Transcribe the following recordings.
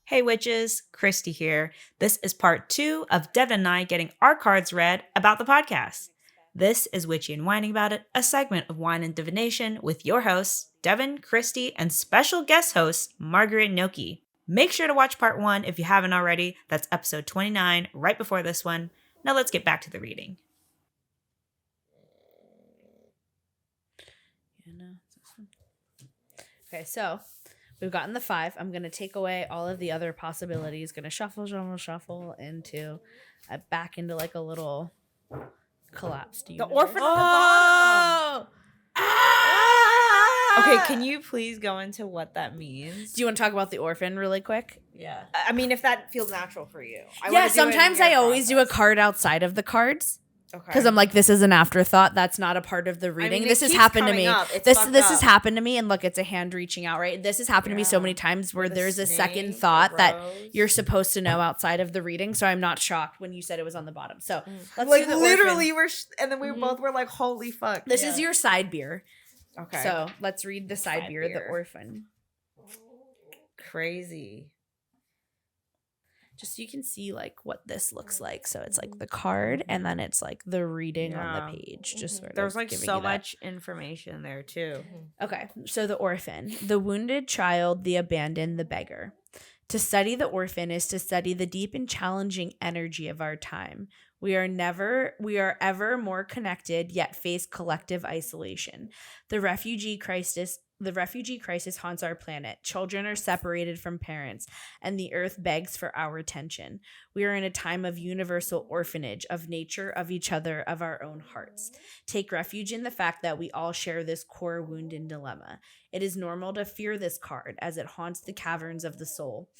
Hey witches, Christy here. This is part 2 of Devin and I getting our cards read about the podcast. This is Witchy and Whining About It, a segment of Wine and Divination with your hosts, Devin, Christy, and special guest host, Margaret Noki. Make sure to watch part 1 if you haven't already. That's episode 29, right before this one. Now let's get back to the reading. Okay, so we've gotten the 5. I'm going to take away all of the other possibilities. Going to shuffle back into like a little collapsed universe. The orphan at the bottom. Okay, can you please go into what that means? Do you want to talk about the orphan really quick? Yeah. I mean, if that feels natural for you. Yeah, sometimes I always do a card outside of the cards. Okay. Because I'm like, this is an afterthought. That's not a part of the reading. This has happened to me. This has happened to me. And look, it's a hand reaching out, right? This has happened to me so many times where there's a second thought that you're supposed to know outside of the reading. So I'm not shocked when you said it was on the bottom. So let's like do the literally and then we both were like, holy fuck. This is your side beer. Okay. So let's read the side beer, the orphan. Crazy. Just so you can see like what this looks like. So it's like the card and then it's like the reading on the page. Just sort of there's like so much information there too. Okay. So the orphan, the wounded child, the abandoned, the beggar. To study the orphan is to study the deep and challenging energy of our time. We are ever more connected, yet face collective isolation. The refugee crisis haunts our planet. Children are separated from parents, and the earth begs for our attention. We are in a time of universal orphanage, of nature, of each other, of our own hearts. Take refuge in the fact that we all share this core wound and dilemma. It is normal to fear this card as it haunts the caverns of the soul.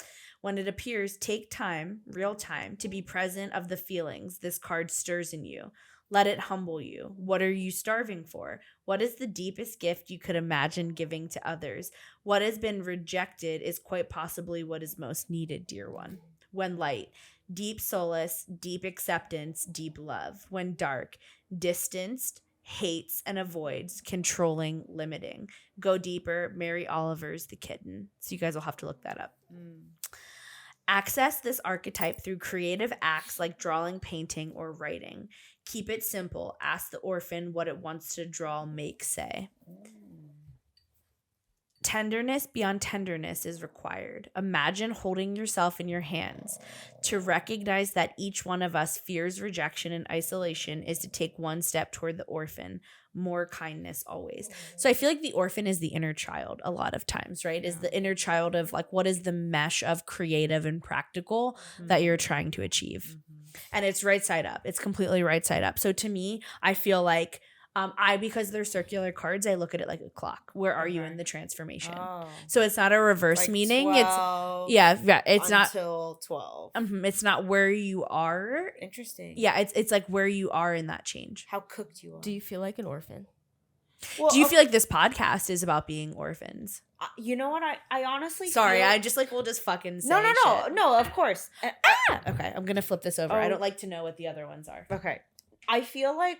When it appears, take time, real time, to be present of the feelings this card stirs in you. Let it humble you. What are you starving for? What is the deepest gift you could imagine giving to others? What has been rejected is quite possibly what is most needed, dear one. When light, deep solace, deep acceptance, deep love. When dark, distanced, hates and avoids, controlling, limiting. Go deeper, Mary Oliver's The Kitten. So you guys will have to look that up. Access this archetype through creative acts like drawing, painting, or writing. Keep it simple. Ask the orphan what it wants to draw, make, say. Tenderness beyond tenderness is required. Imagine holding yourself in your hands. To recognize that each one of us fears rejection and isolation is to take one step toward the orphan. More kindness always. So I feel like the orphan is the inner child a lot of times, right? Yeah. Is the inner child of like, what is the mesh of creative and practical that you're trying to achieve? And it's right side up. It's completely right side up. So to me, I feel like because they're circular cards, I look at it like a clock. Where are you in the transformation? Oh. So it's not a reverse like meaning. 12 it's not until 12. It's not where you are. Interesting. Yeah, it's like where you are in that change. How cooked you are. Do you feel like an orphan? Well, do you feel like this podcast is about being orphans? You know what? I honestly Sorry, feel... I just like we'll just fucking say No, of course. Okay, I'm gonna flip this over. I don't like to know what the other ones are. Okay. I feel like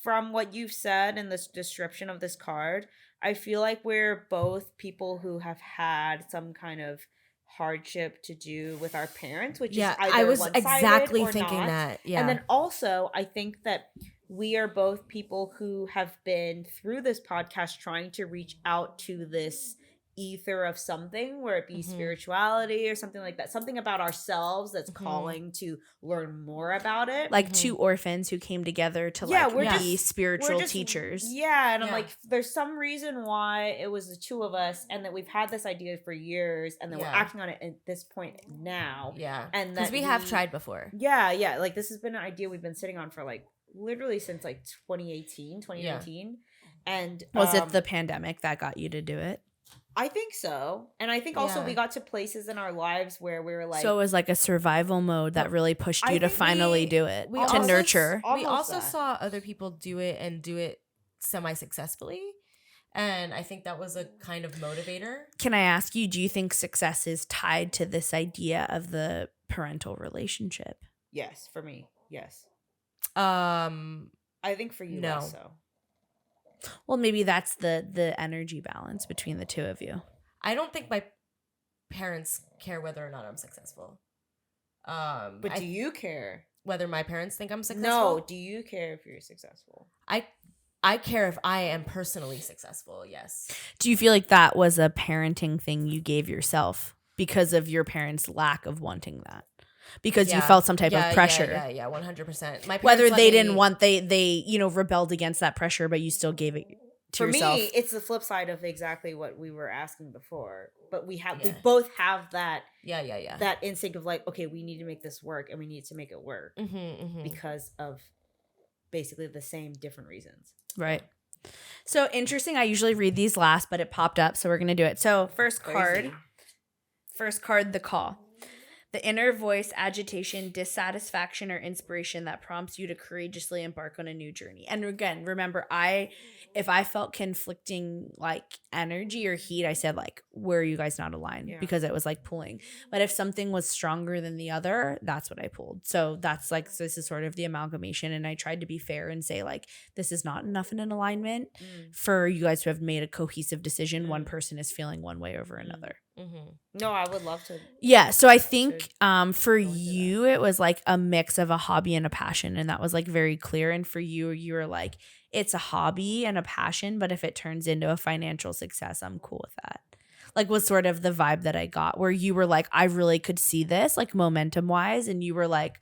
from what you've said in this description of this card, I feel like we're both people who have had some kind of hardship to do with our parents, which is either I was one-sided exactly or thinking not. that. Yeah. And then also, I think that we are both people who have been through this podcast trying to reach out to this ether of something, where it be spirituality or something like that, something about ourselves that's calling to learn more about it, like two orphans who came together to be spiritual teachers. And I'm like, there's some reason why it was the two of us, and that we've had this idea for years, and then we're acting on it at this point now, and because we have tried before. Like this has been an idea we've been sitting on for like literally since like 2019. And was it the pandemic that got you to do it? I think so. And I think also we got to places in our lives where we were like... So it was like a survival mode that really pushed you to finally do it, to nurture. We also saw other people do it and do it semi-successfully. And I think that was a kind of motivator. Can I ask you, do you think success is tied to this idea of the parental relationship? Yes, for me. Yes. I think for you also. Well, maybe that's the energy balance between the two of you. I don't think my parents care whether or not I'm successful. But do you care? Whether my parents think I'm successful? No. Do you care if you're successful? I care if I am personally successful. Yes. Do you feel like that was a parenting thing you gave yourself because of your parents' lack of wanting that? Because you felt some type of pressure. Yeah, 100%. Whether they didn't want, they rebelled against that pressure, but you still gave it to yourself. For me, it's the flip side of exactly what we were asking before. But we both have that. Yeah. That instinct of like, okay, we need to make this work, and we need to make it work because of basically the same different reasons. Right. So interesting. I usually read these last, but it popped up, so we're gonna do it. So first card, the call. The inner voice, agitation, dissatisfaction, or inspiration that prompts you to courageously embark on a new journey. And again, remember, if I felt conflicting like energy or heat, I said like, where are you guys not aligned? Yeah. Because it was like pulling. But if something was stronger than the other, that's what I pulled. So that's like, so this is sort of the amalgamation. And I tried to be fair and say like, this is not enough in an alignment for you guys to have made a cohesive decision. One person is feeling one way over another. No, I would love to. Yeah, so I think for you, it was like a mix of a hobby and a passion, and that was like very clear. And for you, you were like, it's a hobby and a passion, but if it turns into a financial success, I'm cool with that. Like was sort of the vibe that I got, where you were like, I really could see this, like momentum wise, and you were like,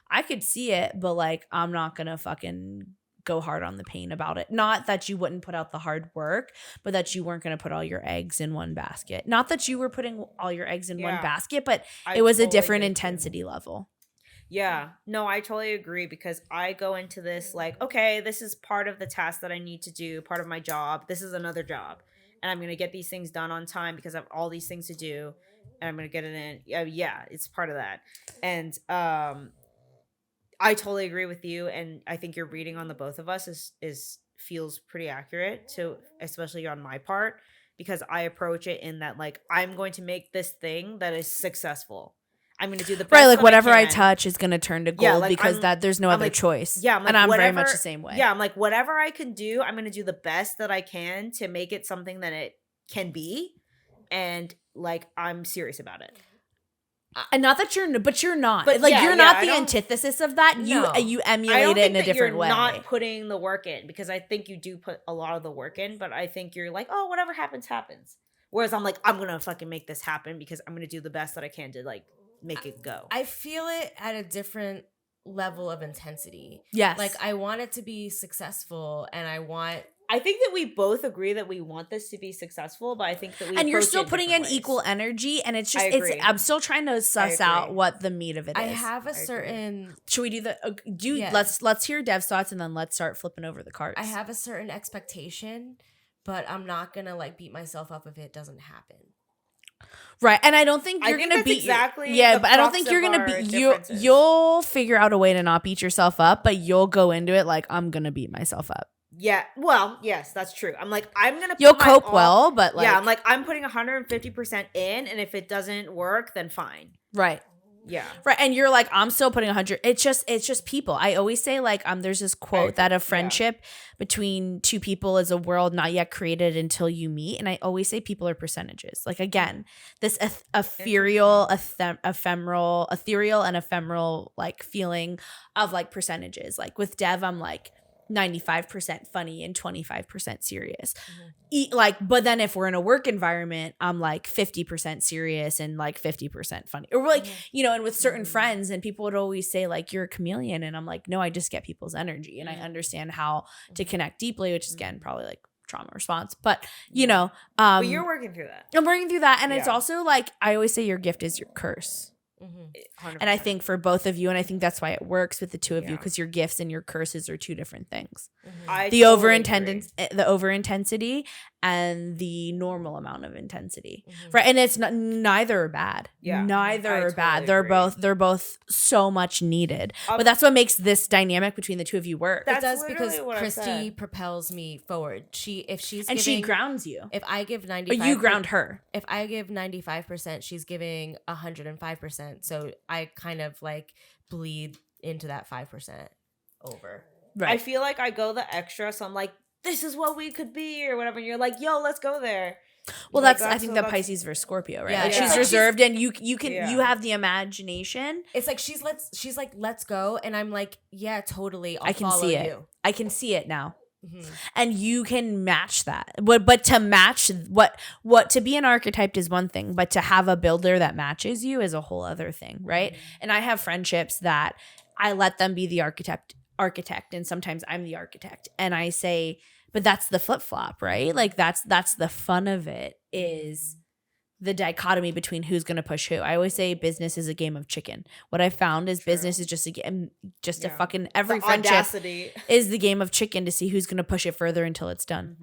I could see it, but like I'm not gonna fucking go hard on the pain about it. Not that you wouldn't put out the hard work, but that you weren't going to put all your eggs in one basket. Not that you were putting all your eggs in one basket, but it was a different intensity level. Yeah. No, I totally agree, because I go into this like, okay, this is part of the task that I need to do, part of my job. This is another job. And I'm going to get these things done on time because I have all these things to do, and I'm going to get it in. Yeah, it's part of that. And I totally agree with you, and I think your reading on the both of us is feels pretty accurate, to especially on my part, because I approach it in that like, I'm going to make this thing that is successful. I'm going to do the best. Right, like whatever I touch is going to turn to gold, like because there's no other choice. Yeah, I'm like, and I'm very much the same way. Yeah, I'm like, whatever I can do, I'm going to do the best that I can to make it something that it can be, and like I'm serious about it. And not that you're not. But like you're not the antithesis of that. No. You emulate it in a different way. You're not putting the work in, because I think you do put a lot of the work in, but I think you're like, oh, whatever happens, happens. Whereas I'm like, I'm gonna fucking make this happen, because I'm gonna do the best that I can to like make it go. I feel it at a different level of intensity. Yes. Like I want it to be successful, and I think that we both agree that we want this to be successful, but I think that and you're still putting in equal energy, and it's just I'm still trying to suss out what the meat of it is. I have a certain. Should we do the let's hear Dev's thoughts, and then let's start flipping over the cards. I have a certain expectation, but I'm not gonna like beat myself up if it doesn't happen. Right, and I don't think you're gonna beat exactly. But I don't think you're gonna beat you. You'll figure out a way to not beat yourself up, but you'll go into it like, I'm gonna beat myself up. Yeah, well, yes, that's true. I'm like, I'm gonna. You'll cope well, but like, yeah, I'm like, I'm putting 150% in, and if it doesn't work, then fine. Right. Yeah. Right. And you're like, I'm still putting 100. It's just people. I always say like, there's this quote that a friendship between two people is a world not yet created until you meet. And I always say people are percentages. Like, again, this ethereal and ephemeral like feeling of like percentages. Like with Dev, I'm like 95% funny and 25% serious. But then if we're in a work environment, I'm like 50% serious and like 50% funny. Or like, and with certain friends, and people would always say like, you're a chameleon. And I'm like, no, I just get people's energy, and I understand how to connect deeply, which is again, probably like trauma response. But, but you're working through that. I'm working through that. And it's also like, I always say your gift is your curse. 100%. And I think for both of you, and I think that's why it works with the two of you, because your gifts and your curses are two different things. The over-intensity and the normal amount of intensity, right? And it's neither are bad. Yeah, neither are bad. They're both so much needed. But that's what makes this dynamic between the two of you work. It does, because Christy propels me forward. She grounds you. If I give 95, you ground her. If I give 95%, she's giving 105%. So I kind of like bleed into that 5% over. Right. I feel like I go the extra, so I'm like, this is what we could be or whatever. And you're like, yo, let's go there. Well, Like, I think the that's- Pisces versus Scorpio, right? Yeah, Like it's she's like reserved, and you can Yeah. you have the imagination. It's like she's like, let's go, and I'm like, yeah, totally. I'll I can follow see it. you. I can see it now. Mhm. And you can match that. But to match what to be an archetype is one thing, but to have a builder that matches you is a whole other thing, right? And I have friendships that I let them be the architect, and sometimes I'm the architect, and I say, but that's the flip-flop, right? Like that's the fun of it, is the dichotomy between who's going to push who. I always say business is a game of chicken. What I found is business is just a game, just a Yeah. fucking every The friendship audacity. is the game of chicken to see who's going to push it further until it's done.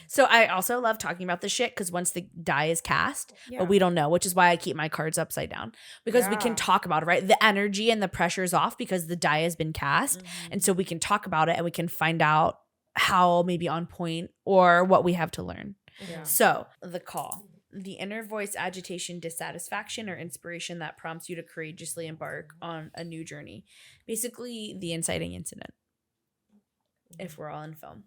So I also love talking about this shit because once the die is cast, but we don't know, which is why I keep my cards upside down, because we can Yeah. talk about it, right? The energy and the pressure's off because the die has been cast. And so we can talk about it and we can find out how maybe on point or what we have to learn. Yeah. So the call. The inner voice, agitation, dissatisfaction, or inspiration that prompts you to courageously embark on a new journey. Basically, the inciting incident, if we're all in film.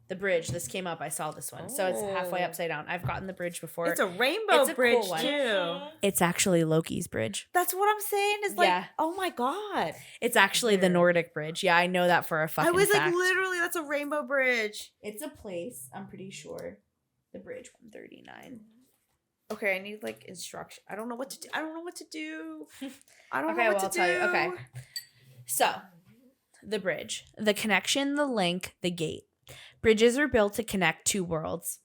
The bridge. This came up. I saw this one. So it's halfway Oh. upside down. I've gotten the bridge before. It's a rainbow It's a cool bridge one. too. It's actually Loki's bridge. That's what I'm saying. Is like, Yeah. oh my god. It's actually the Weird. Nordic bridge. Yeah, I know that for a fucking I was fact. like, literally, that's a rainbow bridge. It's a place, I'm pretty sure. The bridge 139. Okay, I need like instruction. I don't know what to do. I don't know what to do. I don't Okay, know what well, to I'll do. tell you. Okay. So, the bridge, the connection, the link, the gate. Bridges are built to connect two worlds.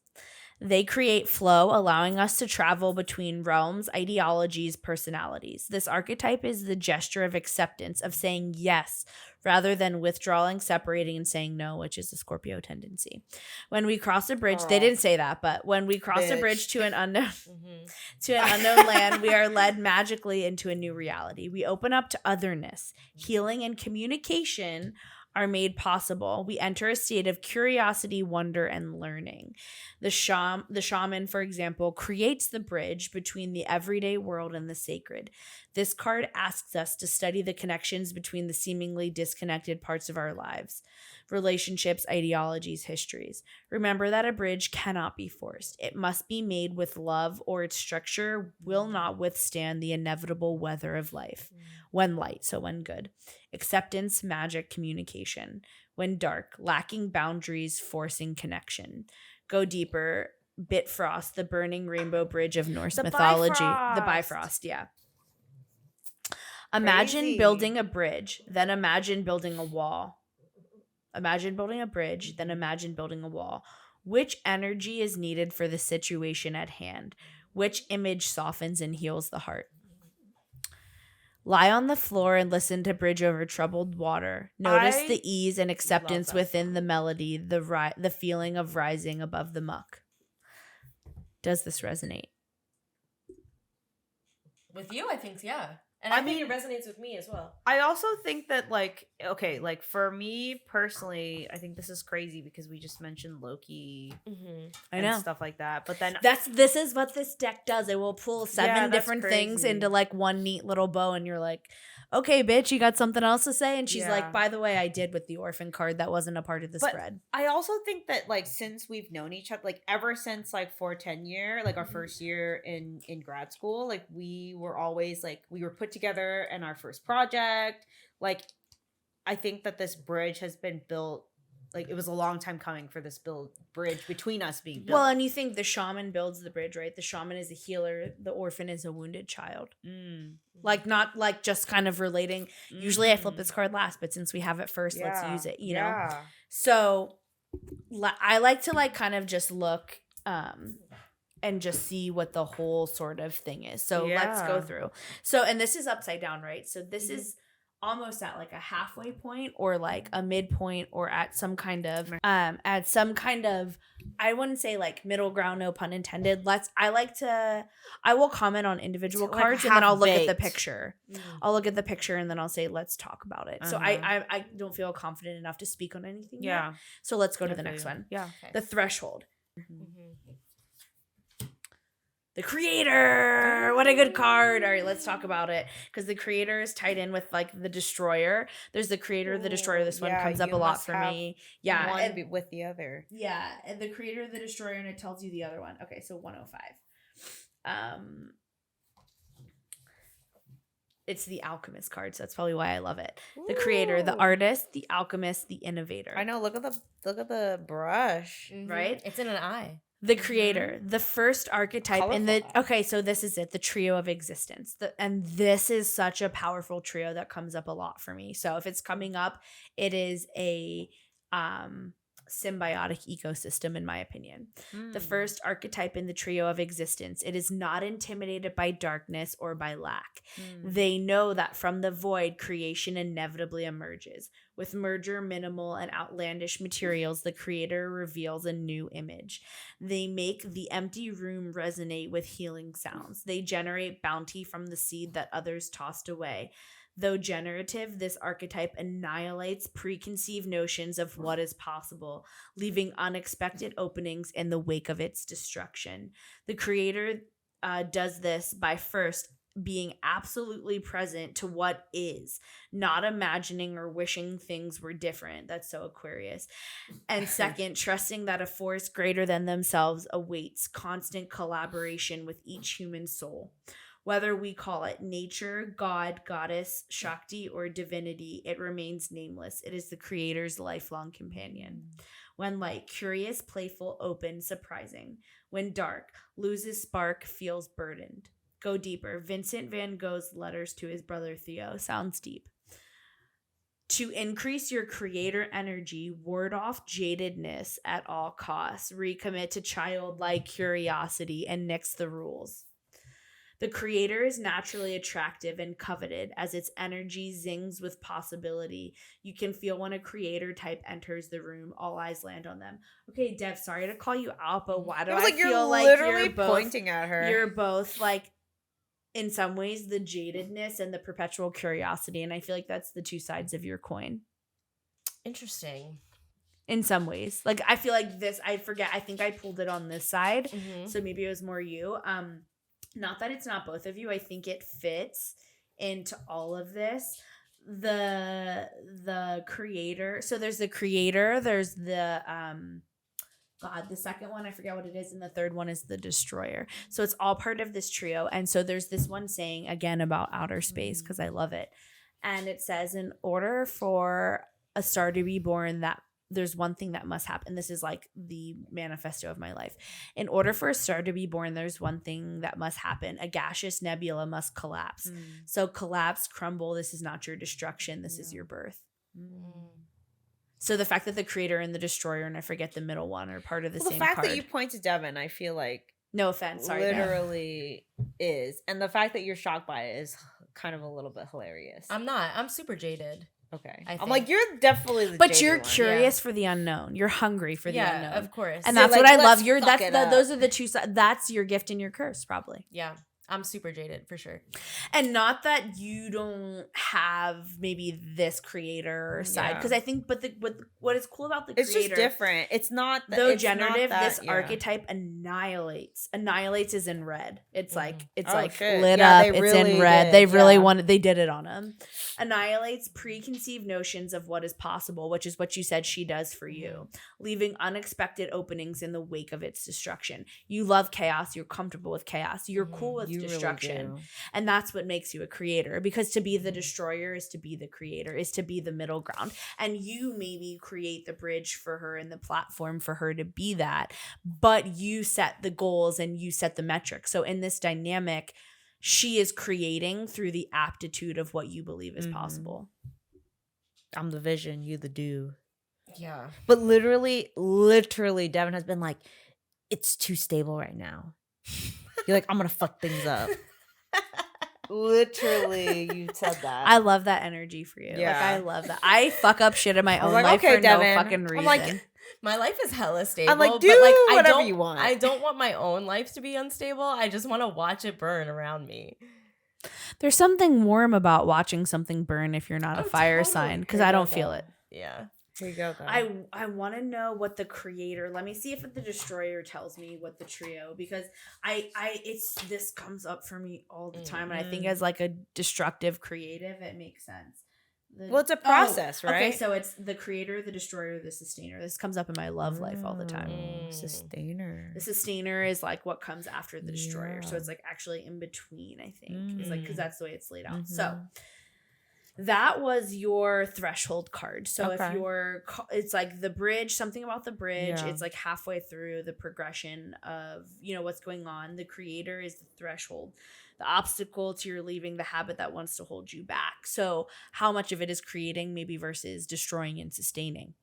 They create flow, allowing us to travel between realms, ideologies, personalities. This archetype is the gesture of acceptance, of saying yes, rather than withdrawing, separating, and saying no, which is a Scorpio tendency. When we cross a bridge, they Aw. didn't say that, but when we cross a Bitch. bridge to an unknown Mhm. to an unknown land, we are led magically into a new reality. We open up to otherness. Healing and communication are made possible. We enter a state of curiosity, wonder, and learning. The shaman, for example, creates the bridge between the everyday world and the sacred. This card asks us to study the connections between the seemingly disconnected parts of our lives, relationships, ideologies, histories. Remember that a bridge cannot be forced. It must be made with love, or its structure will not withstand the inevitable weather of life. When light, so when good. Acceptance, magic, communication. When dark, lacking boundaries, forcing connection. Go deeper. Bifrost, the burning rainbow bridge of Norse The mythology. The Bifrost. Bifrost, yeah. Imagine Crazy. building a bridge, then imagine building a wall. Imagine building a bridge, then imagine building a wall. Which energy is needed for the situation at hand? Which image softens and heals the heart? Lie on the floor and listen to Bridge Over Troubled Water. Notice I the ease and acceptance that within the melody, the feeling of rising above the muck. Does this resonate? With you, I think, yeah. And I I think mean- it resonates with me as well. I also think that, like, okay, like for me personally, I think this is crazy because we just mentioned Loki Mm-hmm. I and know. stuff like that. But then This is what this deck does. It will pull seven Yeah, that's different things crazy. into like one neat little bow, and you're like, okay, bitch, you got something else to say? And she's Yeah. like, by the way, I did with the orphan card that wasn't a part of the But- spread. I also think that, like, since we've known each other, like ever since like 410 year, like our first year in grad school, like we were always like we were put together in our first project. Like, I think that this bridge has been built. Like, it was a long time coming for this bridge between us being built. Well, and you think the shaman builds the bridge, right? The shaman is a healer. The orphan is a wounded child. Like, not like just kind of relating. Usually I flip this card last, but since we have it first, let's use it, you know? Yeah. So I like to like kind of just look and just see what the whole sort of thing is. So let's go Yeah. through. So, and this is upside down, right? So this is almost at like a halfway point or like a midpoint or at some kind of I wouldn't say like middle ground, no pun intended. I will comment on individual Like cards and then I'll look at the half-baked. picture. I'll look at the picture and then I'll say, let's talk about it. So Uh-huh. I don't feel confident enough to speak on anything yet. Yeah. So let's go to I the feel next you. one. Yeah. The threshold. Mm-hmm. The Creator. What a good card. All right, let's talk about it. Because the Creator is tied in with like the Destroyer. There's the Creator, the Destroyer. This one comes up you a lot must for have me. Yeah. one and- with the other. yeah. And the Creator, the Destroyer, and it tells you the other one. Okay, so 105. It's the Alchemist card, so that's probably why I love it. The Creator, the Ooh. artist, the alchemist, the innovator. I know. Look at the brush. Right? It's in an eye. The Creator, the first archetype in the Colorful. okay, so this is it, the trio of existence. And this is such a powerful trio that comes up a lot for me. So if it's coming up, it is a symbiotic ecosystem, in my opinion. The first archetype in the trio of existence. It is not intimidated by darkness or by lack. They know that from the void, creation inevitably emerges. With merger, minimal, and outlandish materials, the Creator reveals a new image. They make the empty room resonate with healing sounds. They generate bounty from the seed that others tossed away. Though generative, this archetype annihilates preconceived notions of what is possible, leaving unexpected openings in the wake of its destruction. The Creator does this by first being absolutely present to what is, not imagining or wishing things were different. That's so Aquarius. And second, trusting that a force greater than themselves awaits constant collaboration with each human soul. Whether we call it nature, God, goddess, Shakti, or divinity, it remains nameless. It is the Creator's lifelong companion. When light, curious, playful, open, surprising. When dark, loses spark, feels burdened. Go deeper. Vincent van Gogh's letters to his brother Theo. Sounds deep. To increase your Creator energy, ward off jadedness at all costs. Recommit to childlike curiosity and nix the rules. The Creator is naturally attractive and coveted as its energy zings with possibility. You can feel when a Creator type enters the room, all eyes land on them. Okay, Dev, sorry to call you out, but why do It was I like feel you're like literally you're both pointing at her. you're both like in some ways the jadedness and the perpetual curiosity, and I feel like that's the two sides of your coin. Interesting. In some ways, like I feel like this, I forget. I think I pulled it on this side, Mhm. so maybe it was more you. Not that it's not both of you. I think it fits into all of this. The Creator. So there's the Creator. There's the the second one, I forget what it is, and the third one is the Destroyer. So it's all part of this trio. And so there's this one saying again about outer space because I love it. And it says, in order for a star to be born, that there's one thing that must happen. This is like the manifesto of my life. In order for a star to be born, there's one thing that must happen. A gaseous nebula must collapse. So collapse, crumble. This is not your destruction. This is your birth. So the fact that the Creator and the Destroyer, and I forget the middle one, are part of the same the fact card. that you point to Devin, I feel like No offense, sorry. Dev. literally is, and the fact that you're shocked by it is kind of a little bit hilarious. I'm not. I'm super jaded. Okay, I I'm think. like, you're definitely the But jaded you're one. curious for the unknown. You're hungry for the unknown. Yeah, of course. And You're that's like, what I let's love. You're fuck it up. those are the two sides. That's your gift and your curse, probably. Yeah, I'm super jaded for sure. And not that you don't have maybe this Creator side, Yeah. because I think, but what is cool about the It's Creator, just different. It's not though it's not generative, that- this yeah. archetype annihilates. Annihilates is in red. It's like it's Oh, like shit. lit Yeah, up. they It's really in red. did, They really yeah. wanted. They did it on him. Annihilates preconceived notions of what is possible, which is what you said she does for you, leaving unexpected openings in the wake of its destruction. You love chaos. You're comfortable with chaos. You're cool with You really destruction. do. And that's what makes you a creator, because to be the destroyer is to be the creator, is to be the middle ground. And you maybe create the bridge for her and the platform for her to be that, but you set the goals and you set the metrics. So in this dynamic, she is creating through the aptitude of what you believe is possible. I'm the vision, you the do. Yeah. But literally, Devin has been like, it's too stable right now. You're like, I'm gonna fuck things up. Literally, you said that. I love that energy for you. Yeah. Like, I love that. I fuck up shit in my own like, life okay, for Devin. no fucking reason. I'm like, My life is hella stable. I'm like, but do like, I whatever don't, you want. I don't want my own life to be unstable. I just want to watch it burn around me. There's something warm about watching something burn if you're not a Oh, fire totally. sign, because Here I we don't go. feel it. Yeah. Here you go, though. I want to know what the creator. Let me see if the destroyer tells me what the trio, because this comes up for me all the time, and I think as like a destructive creative, it makes sense. Well, it's a process, right? Okay, so it's the creator, the destroyer, the sustainer. This comes up in my love life all the time. Sustainer. The sustainer is like what comes after the destroyer, so Yeah. it's like actually in between. I think it's like because that's the way it's laid out. Mhm. So that was your threshold card. So Okay. if it's like the bridge, something about the bridge, Yeah. it's like halfway through the progression of, what's going on. The creator is the threshold, the obstacle to your leaving the habit that wants to hold you back. So how much of it is creating maybe versus destroying and sustaining?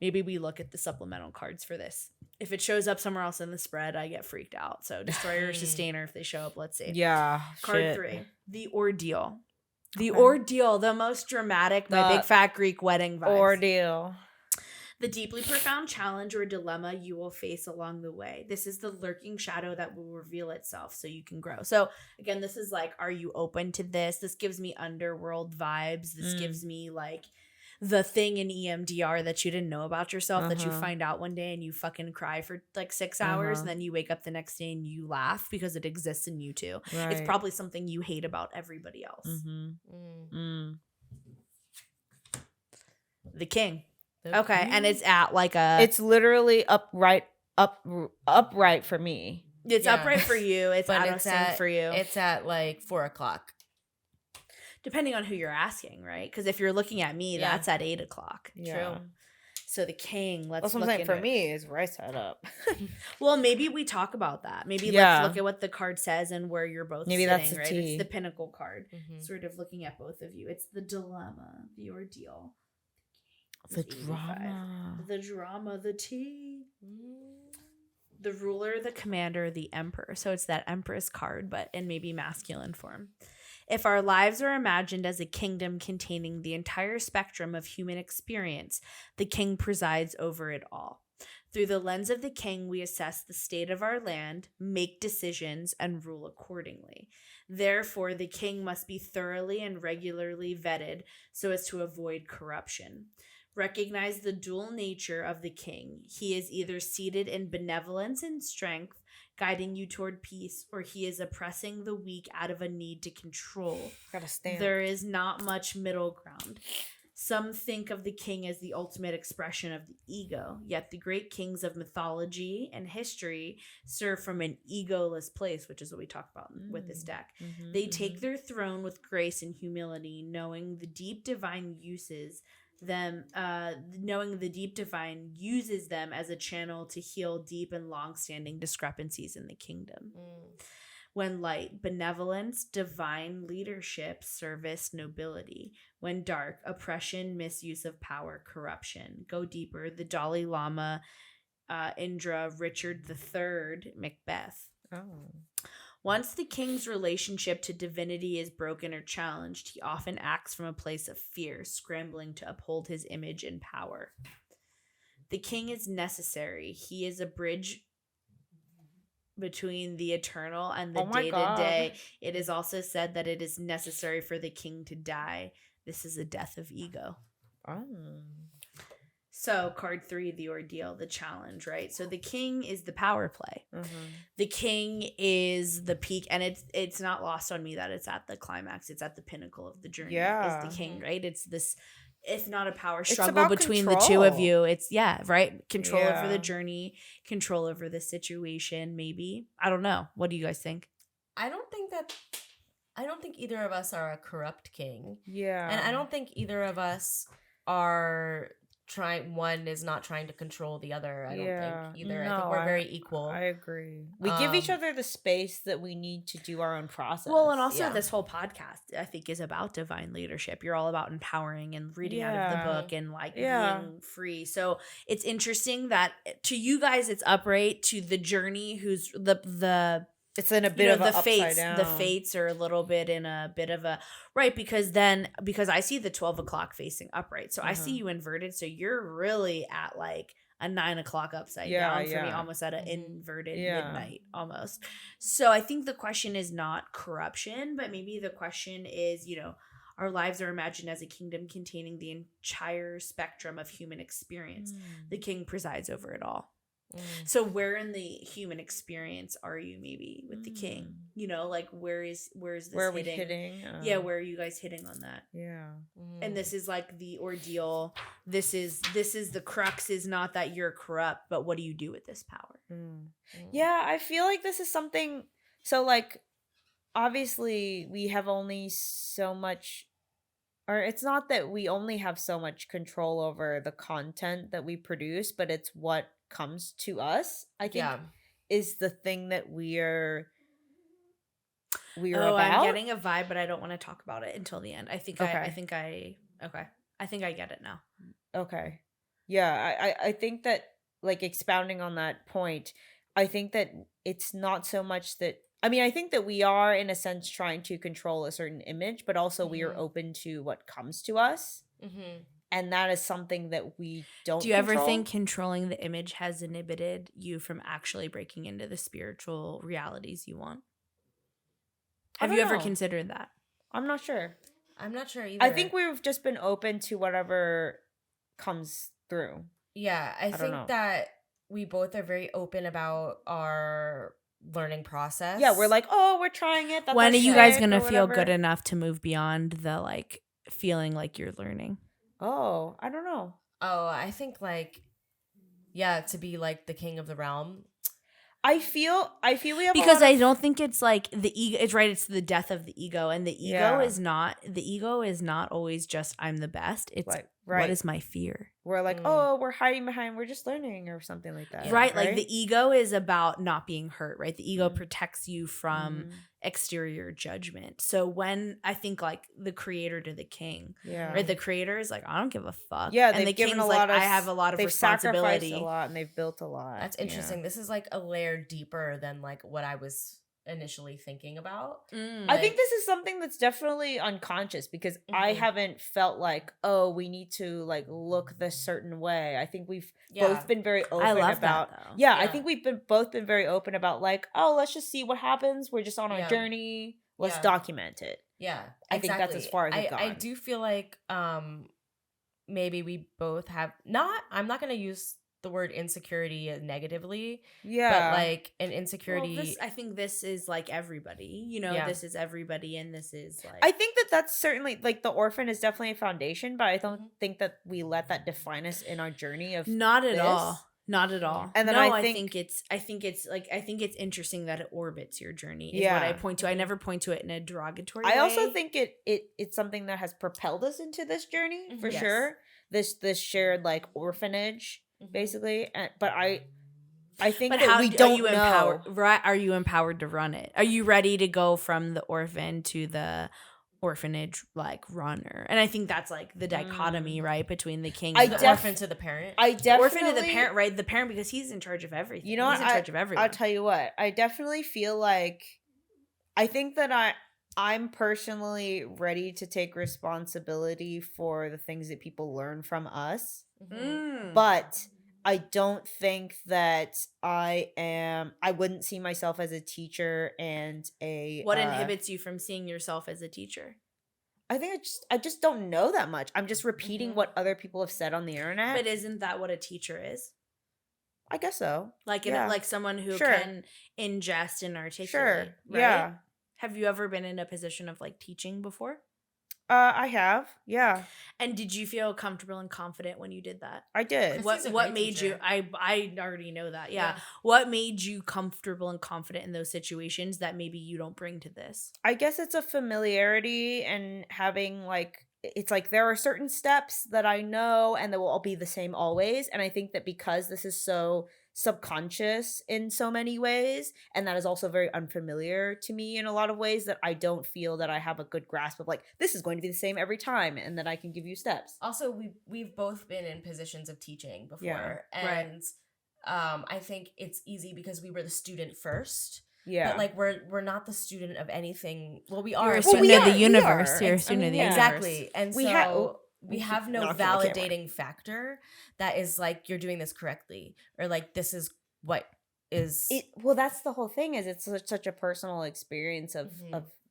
Maybe we look at the supplemental cards for this. If it shows up somewhere else in the spread, I get freaked out. So destroyer or sustainer, if they show up, let's see. Yeah. Card 3, the ordeal. The Okay. ordeal, the most dramatic, my The big fat Greek wedding vibes. ordeal. The deeply profound challenge or dilemma you will face along the way. This is the lurking shadow that will reveal itself so you can grow. So again, this is like, are you open to this? This gives me underworld vibes. This gives me like the thing in EMDR that you didn't know about yourself that you find out one day and you fucking cry for like 6 hours and then you wake up the next day and you laugh because it exists in you too. Right. It's probably something you hate about everybody else. The king. Okay, and it's at like it's literally upright for me. It's upright for you. It's But out of it's sync for you. It's at like 4:00. Depending on who you're asking, right? Because if you're looking at me, that's at 8:00. Yeah. So the king, let's That's what I'm look saying. For into it. me, is right side up. Well, maybe we talk about that. Maybe Yeah. let's look at what the card says and where you're both Maybe sitting, that's the right? tea. It's the pinnacle card. Sort of looking at both of you. It's the dilemma, the ordeal. The 85. drama. The drama, the tea. The ruler, the commander, the emperor. So it's that empress card, but in maybe masculine form. If our lives are imagined as a kingdom containing the entire spectrum of human experience, the king presides over it all. Through the lens of the king, we assess the state of our land, make decisions, and rule accordingly. Therefore, the king must be thoroughly and regularly vetted so as to avoid corruption. Recognize the dual nature of the king. He is either seated in benevolence and strength, guiding you toward peace, or he is oppressing the weak out of a need to control. Gotta stand. There is not much middle ground. Some think of the king as the ultimate expression of the ego, yet the great kings of mythology and history serve from an egoless place, which is what we talked about with this deck. They take their throne with grace and humility, knowing the deep divine uses them as a channel to heal deep and long-standing discrepancies in the kingdom. When light, benevolence, divine leadership, service, nobility. When dark, oppression, misuse of power, corruption. Go deeper, the Dalai Lama, Indra, Richard III, Macbeth. Once the king's relationship to divinity is broken or challenged, he often acts from a place of fear, scrambling to uphold his image and power. The king is necessary. He is a bridge between the eternal and the day-to-day. It is also said that it is necessary for the king to die. This is a death of ego. So card 3, the ordeal, the challenge, right? So the king is the power play. The king is the peak, and it's not lost on me that it's at the climax. It's at the pinnacle of the journey. Yeah. Is the king, right? It's this, if not a power It's struggle about between the two of control. you. It's right? Control over Yeah. the journey, control over the situation, maybe. I don't know. What do you guys think? I don't think either of us are a corrupt king. Yeah. And I don't think either of us are one is not trying to control the other. I don't think either. I think we're very equal. I agree. We give each other the space that we need to do our own process. Well, and also this whole podcast, I think, is about divine leadership. You're all about empowering and reading out of the book and being free. So it's interesting that to you guys, it's upright. To the journey, who's the it's in a bit of the a fates. upside down. The fates are a little bit in a bit of a right because I see the 12 o'clock facing upright, so I see you inverted. So you're really at like a 9 o'clock upside down for me, almost at an inverted midnight almost. So I think the question is not corruption, but maybe the question is, Our lives are imagined as a kingdom containing the entire spectrum of human experience. The king presides over it all. So where in the human experience are you maybe with the king? You know, like where is this Where are we hitting? hitting? Yeah, where are you guys hitting on that? Yeah. And this is like the ordeal. This is the crux, is not that you're corrupt, but what do you do with this power? Yeah, I feel like this is something. So, like, obviously, we have only so much, or it's not that we only have so much control over the content that we produce, but it's what comes to us. I think is the thing that we're about. I'm getting a vibe, but I don't want to talk about it until the end. I think Okay. I think I get it now. Okay. Yeah, I think that, like, expounding on that point, I think that it's not so much that, I mean, I think that we are in a sense trying to control a certain image, but also we are open to what comes to us. And that is something that we don't Do you ever control. think controlling the image has inhibited you from actually breaking into the spiritual realities you want? I Have don't you ever know. considered that? I'm not sure. I'm not sure either. I think we've just been open to whatever comes through. Yeah, I don't think know. that we both are very open about our learning process. Yeah, we're like, oh, we're trying it. That's When our are you guys shtick gonna or feel whatever. good enough to move beyond the like feeling like you're learning? Oh, I don't know. Oh, I think like, yeah, to be like the king of the realm. I feel we have Because a lot I of, don't think it's like the ego. It's right. It's the death of the ego, and the ego Yeah. is not. The ego is not always just I'm the best. It's like, right. what is my fear? We're like, oh, we're hiding behind, we're just learning or something like that. Right. Like the ego is about not being hurt. Right. The ego Mhm. protects you from Mhm. exterior judgment. So when I think like the creator to the king, Yeah. right? The creator is like, I don't give a fuck. Yeah, and they've the given king's a like, lot of, I have a lot of they've responsibility. sacrificed a lot and they've built a lot. That's Yeah. interesting. This is like a layer deeper than like what I was initially thinking about. I think this is something that's definitely unconscious because I haven't felt like, oh, we need to like look this certain way. I think we've both been very open I love about that, though. Yeah, I think we've both been very open about like, oh, let's just see what happens. We're just on our Yeah. journey. Let's Yeah. document it. Yeah, I think that's as far as it's I gone. do feel like maybe we both have I'm not gonna use the word insecurity negatively, Yeah. but like an insecurity. Well, I think this is like everybody. You know, this is everybody, and this is like. I think that that's certainly like the orphan is definitely a foundation, but I don't think that we let that define us in our journey of Not at this. all. Not at all. And then no, I I think it's interesting that it orbits your journey. Is what I point to. I never point to it in a derogatory way. I also think it's something that has propelled us into this journey for Yes. sure. This shared like orphanage basically, but I think But that how we are don't you know. empowered? Right? Are you empowered to run it? Are you ready to go from the orphan to the orphanage like runner? And I think that's like the dichotomy, right, between the king and the orphan to the parent. I the definitely orphan to the parent, right? The parent because he's in charge of everything. You know what? He's in charge of everything. I'll tell you what. I definitely feel like I think that I'm personally ready to take responsibility for the things that people learn from us. But I don't think that I wouldn't see myself as a teacher and a What inhibits you from seeing yourself as a teacher? I think I just don't know that much. I'm just repeating what other people have said on the internet. But isn't that what a teacher is? I guess so. Like Yeah. like someone who Sure. can ingest and articulate. Sure. Right? Yeah. Have you ever been in a position of like teaching before? I have. Yeah. And did you feel comfortable and confident when you did that? I did. He's a What great made you teacher. I already know that. Yeah. What made you comfortable and confident in those situations that maybe you don't bring to this? I guess it's a familiarity and having like it's like there are certain steps that I know and that will all be the same always. And I think that because this is so subconscious in so many ways, and that is also very unfamiliar to me in a lot of ways, that I don't feel that I have a good grasp of like this is going to be the same every time and that I can give you steps. Also, we've both been in positions of teaching before, Yeah. and I think it's easy because we were the student first. Yeah. But like we're not the student of anything. Well, we You're are. a but student we of the are, we universe. are. You're a I student of the mean, universe. Exactly. And We so we we have no knocking the camera. validating factor that is like you're doing this correctly or like this is what is Well, that's the whole thing is it's such a personal experience of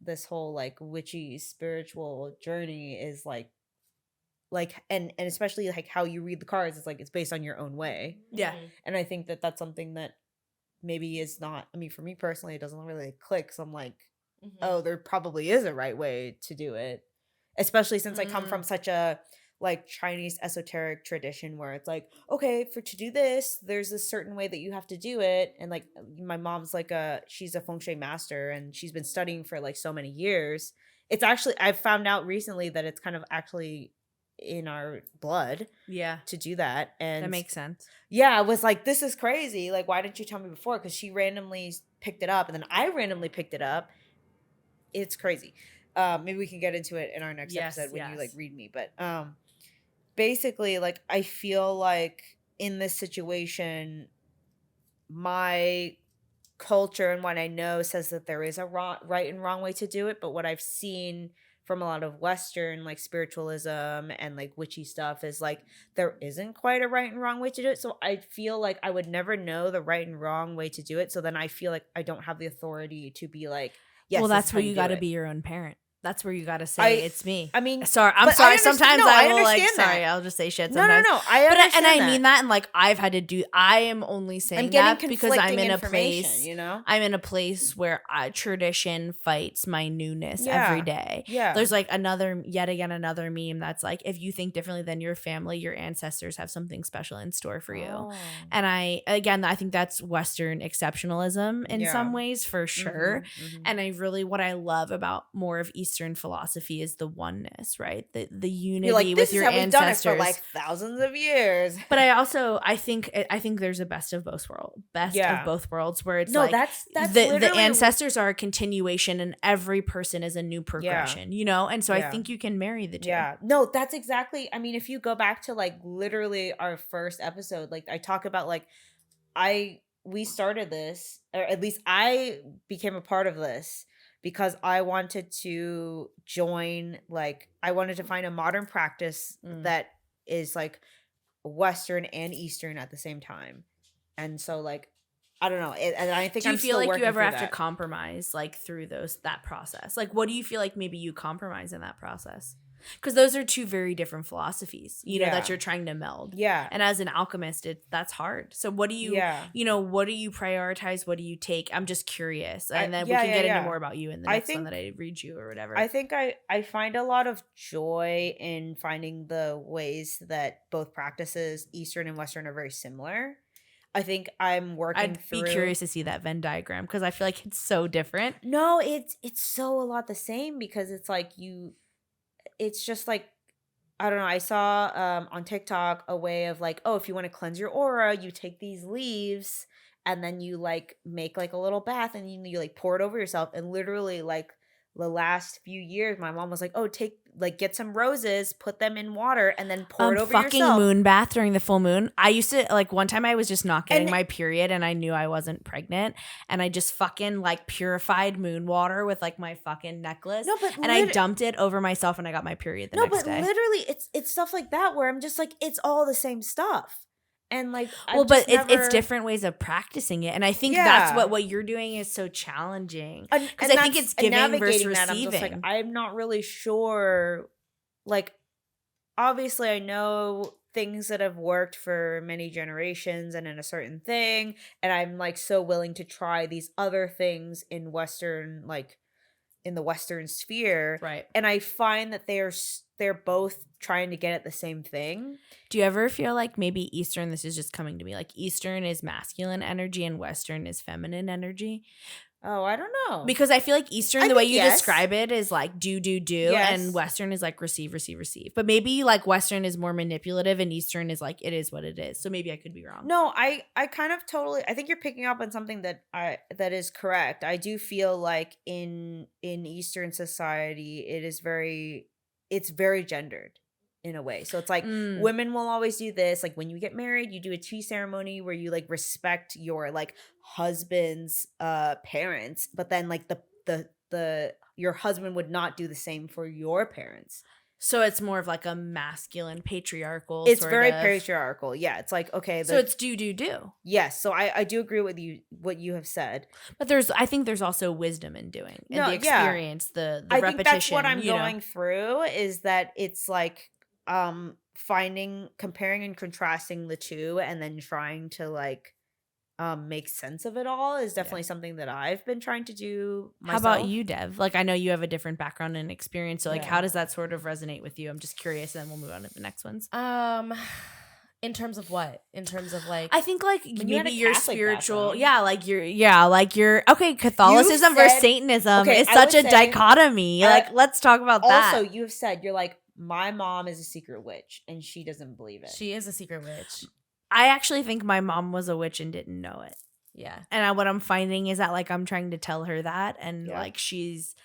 this whole like witchy spiritual journey is like and especially like how you read the cards, it's like it's based on your own way. Yeah. And I think that that's something that maybe is not, I mean, for me personally, it doesn't really click. So I'm like, oh, there probably is a right way to do it, especially since I come from such a like Chinese esoteric tradition where it's like, okay, for to do this, there's a certain way that you have to do it. And like my mom's like she's a feng shui master and she's been studying for like so many years. It's actually, I've found out recently that it's kind of actually in our blood Yeah. to do that. And That makes sense. yeah, I was like, this is crazy. Like, why didn't you tell me before? Because she randomly picked it up and then I randomly picked it up. It's crazy. Maybe we can get into it in our next episode when you like read me. But basically, like, I feel like in this situation, my culture and what I know says that there is a right and wrong way to do it. But what I've seen from a lot of Western like spiritualism and like witchy stuff is like there isn't quite a right and wrong way to do it. So I feel like I would never know the right and wrong way to do it. So then I feel like I don't have the authority to be like, yes, well, this that's is where how you do got to it. be your own parent. That's where you got to say it's me. I mean, sorry. I'm but sorry. I understand- Sometimes no, I I will like. understand that. Sorry, I'll just say shit. No, Sometimes. I understand I that. mean that, and like I've had to do. I am only saying I'm getting that because I'm conflicting in a information, place. you know, I'm in a place where tradition fights my newness every day. Yeah, There's like yet again another meme that's like, if you think differently than your family, your ancestors have something special in store for you. Oh. And I think that's Western exceptionalism in some ways for sure. And what I love about more of Eastern philosophy is the once, right? The unity You're like, with this your is how we've done it for ancestors. like thousands of years. But I think there's a best of both worlds where it's like that's the ancestors are a continuation and every person is a new progression, you know? And so I think you can marry the two. Yeah. No, that's exactly, I mean, if you go back to like literally our first episode, like I talk about like we started this, or at least I became a part of this because I wanted to join, like, I wanted to find a modern practice that is like Western and Eastern at the same time. And so, like, I don't know. And I think do you I'm feel still like you ever have that. to compromise, like, through that process? Like, what do you feel like maybe you compromise in that process? Because those are two very different philosophies, you know, that you're trying to meld. Yeah. And as an alchemist, that's hard. So what do you, what do you prioritize? What do you take? I'm just curious. And then we can get into more about you in the next one that I read you or whatever. I think I find a lot of joy in finding the ways that both practices, Eastern and Western, are very similar. I think I'm working through. I'd be curious to see that Venn diagram because I feel like it's so different. No, it's so a lot the same because it's like it's just like, I don't know. I saw on TikTok a way of like, oh, if you want to cleanse your aura, you take these leaves and then you like make like a little bath and you like pour it over yourself. And literally like the last few years, my mom was like, oh, get some roses, put them in water and then pour it over fucking yourself. Moon bath during the full moon. I used to, like, one time I was just not getting my period and I knew I wasn't pregnant and I just fucking like purified moon water with like my fucking necklace. No, but I dumped it over myself and I got my period the next day. No, but literally it's stuff like that where I'm just like, it's all the same stuff. And like, it's different ways of practicing it, and I think that's what you're doing is so challenging because I think it's giving versus receiving. I'm not really sure. Like, obviously, I know things that have worked for many generations and in a certain thing, and I'm like so willing to try these other things in Western, like in the Western sphere, right? And I find that they're both trying to get at the same thing. Do you ever feel like maybe Eastern, this is just coming to me, like Eastern is masculine energy and Western is feminine energy? Oh, I don't know. Because I feel like Eastern, the way you describe it is like do, and Western is like receive. But maybe like Western is more manipulative and Eastern is like it is what it is. So maybe I could be wrong. No, I kind of totally, I think you're picking up on something that is correct. I do feel like in Eastern society, it's very gendered in a way. So it's like women will always do this. Like when you get married, you do a tea ceremony where you like respect your like husband's parents, but then like the your husband would not do the same for your parents. So it's more of like a masculine patriarchal. It's sort very of. patriarchal. Yeah, it's like, okay, So it's do. yes. So I do agree with you what you have said. But I think there's also wisdom in doing and No, the yeah. experience, the I repetition. think that's what I'm you know. going through is that it's like comparing and contrasting the two and then trying to like make sense of it all is definitely something that I've been trying to do myself. How about you, Dev? Like, I know you have a different background and experience. So, like, Yeah. how does that sort of resonate with you? I'm just curious, and then we'll move on to the next ones. In terms of what? In terms of like, I think like you had maybe a your Catholic spiritual, background. like your okay, Catholicism versus said- Satanism okay, is I such would a say- dichotomy. Like, let's talk about that. Also, you've said you're like, my mom is a secret witch and she doesn't believe it. she is a secret witch. I actually think my mom was a witch and didn't know it. Yeah. And what I'm finding is that like I'm trying to tell her that, and Yeah. like she's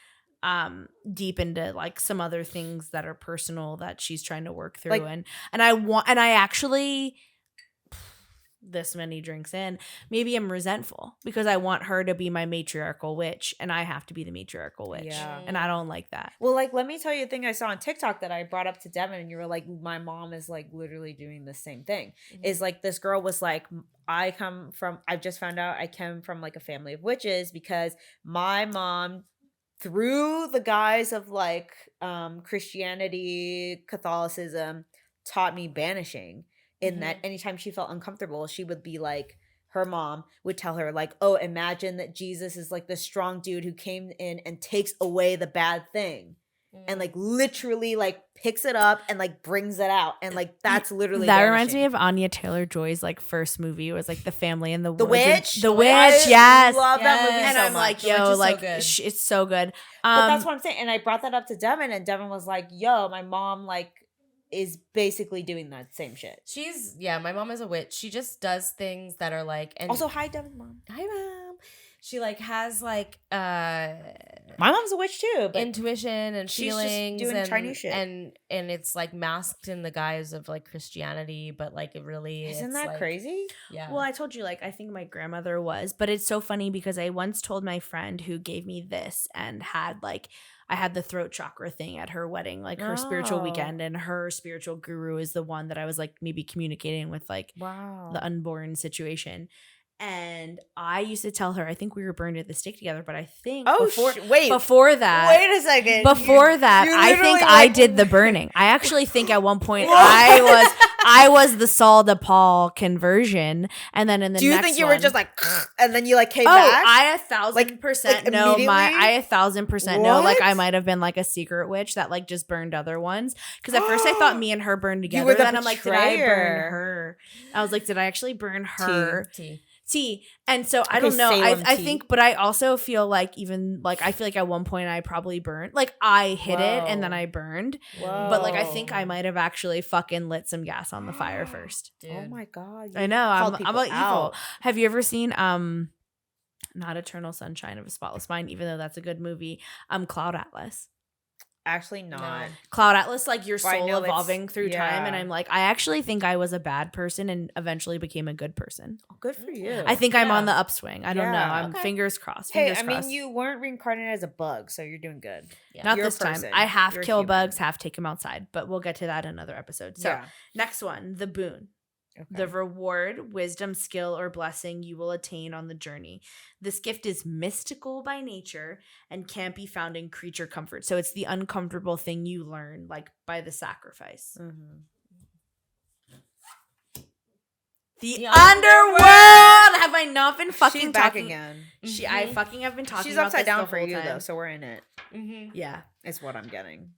deep into like some other things that are personal that she's trying to work through, Like- and I actually this many drinks in, maybe I'm resentful because I want her to be my matriarchal witch and I have to be the matriarchal witch. Yeah. And I don't like that. Well, like, let me tell you a thing I saw on TikTok that I brought up to Devin, and you were like, my mom is like literally doing the same thing. Is like, this girl was like, I've just found out I come from like a family of witches because my mom, through the guise of like Christianity, Catholicism, taught me banishing. In that anytime she felt uncomfortable, she would be like, her mom would tell her like, oh, imagine that Jesus is like the strong dude who came in and takes away the bad thing. And like literally like picks it up and like brings it out, and like that's literally that banishing. reminds me of Anya Taylor-Joy's like first movie. It was like the family in the The woods. Witch. The Witch, I yes. love that movie Yes. And so I'm much. like, The Witch yo, is so like good. it's so good. But that's what I'm saying. And I brought that up to Devin, and Devin was like, yo, my mom like is basically doing that same shit. My mom is a witch. She just does things that are like, and Also, hi Devin's mom. hi mom. She like has like My mom's a witch too, but intuition and she's just feelings doing and Chinese shit. and it's like masked in the guise of like Christianity, but like it really isn't it's, that like, crazy? Yeah. Well, I told you, like, I think my grandmother was, but it's so funny because I once told my friend who gave me this and had like, I had the throat chakra thing at her wedding, like her spiritual Oh. weekend, and her spiritual guru is the one that I was like maybe communicating with, like Wow. the unborn situation. And I used to tell her, I think we were burned at the stake together, but I think before that, wait a second. before that, you I think literally, I like- did the burning. I actually think at one point I was the Saul de Paul conversion, and then in the Do you next think you one, were just like, and then you like came oh, back? I 1,000% like know my. immediately? I 1,000% know. Like I What? might have been like a secret witch that like just burned other ones. Because at first I thought me and her burned together. were the Then I'm like, did I burn betrayer. her? I was like, did I actually burn her? T. And so I Okay, don't know. Salem I tea. think, but I also feel like even like I feel like at one point I probably burned. Like I hit it and then Whoa. I burned. Whoa. But like I think I might have actually fucking lit some gas on the fire first. Dude. Oh my god! I you know. called I'm people evil. out. Have you ever seen not Eternal Sunshine of a Spotless Mind, even though that's a good movie, Cloud Atlas? Actually, not. Cloud Atlas, like your But I soul know it's- evolving through time, and yeah. I'm like, I actually think I was a bad person and eventually became a good person. Oh, good for you. I think I'm Yeah. on the upswing. I don't know. Yeah. I'm Okay. fingers crossed. Hey, Fingers I mean, crossed. you weren't reincarnated as a bug, so you're doing good. Yeah. Not You're a this time. person. I half You're kill human. bugs, half take them outside, but we'll get to that in another episode. So, Yeah. next one, the boon. Okay. The reward, wisdom, skill, or blessing you will attain on the journey. This gift is mystical by nature and can't be found in creature comfort. So it's the uncomfortable thing you learn, like by the sacrifice. Mhm. The underworld! underworld! Have I not been fucking She's back talking? again. I fucking have been talking She's about upside this down the for whole you time. though, so we're in it. Yeah. Is what I'm getting.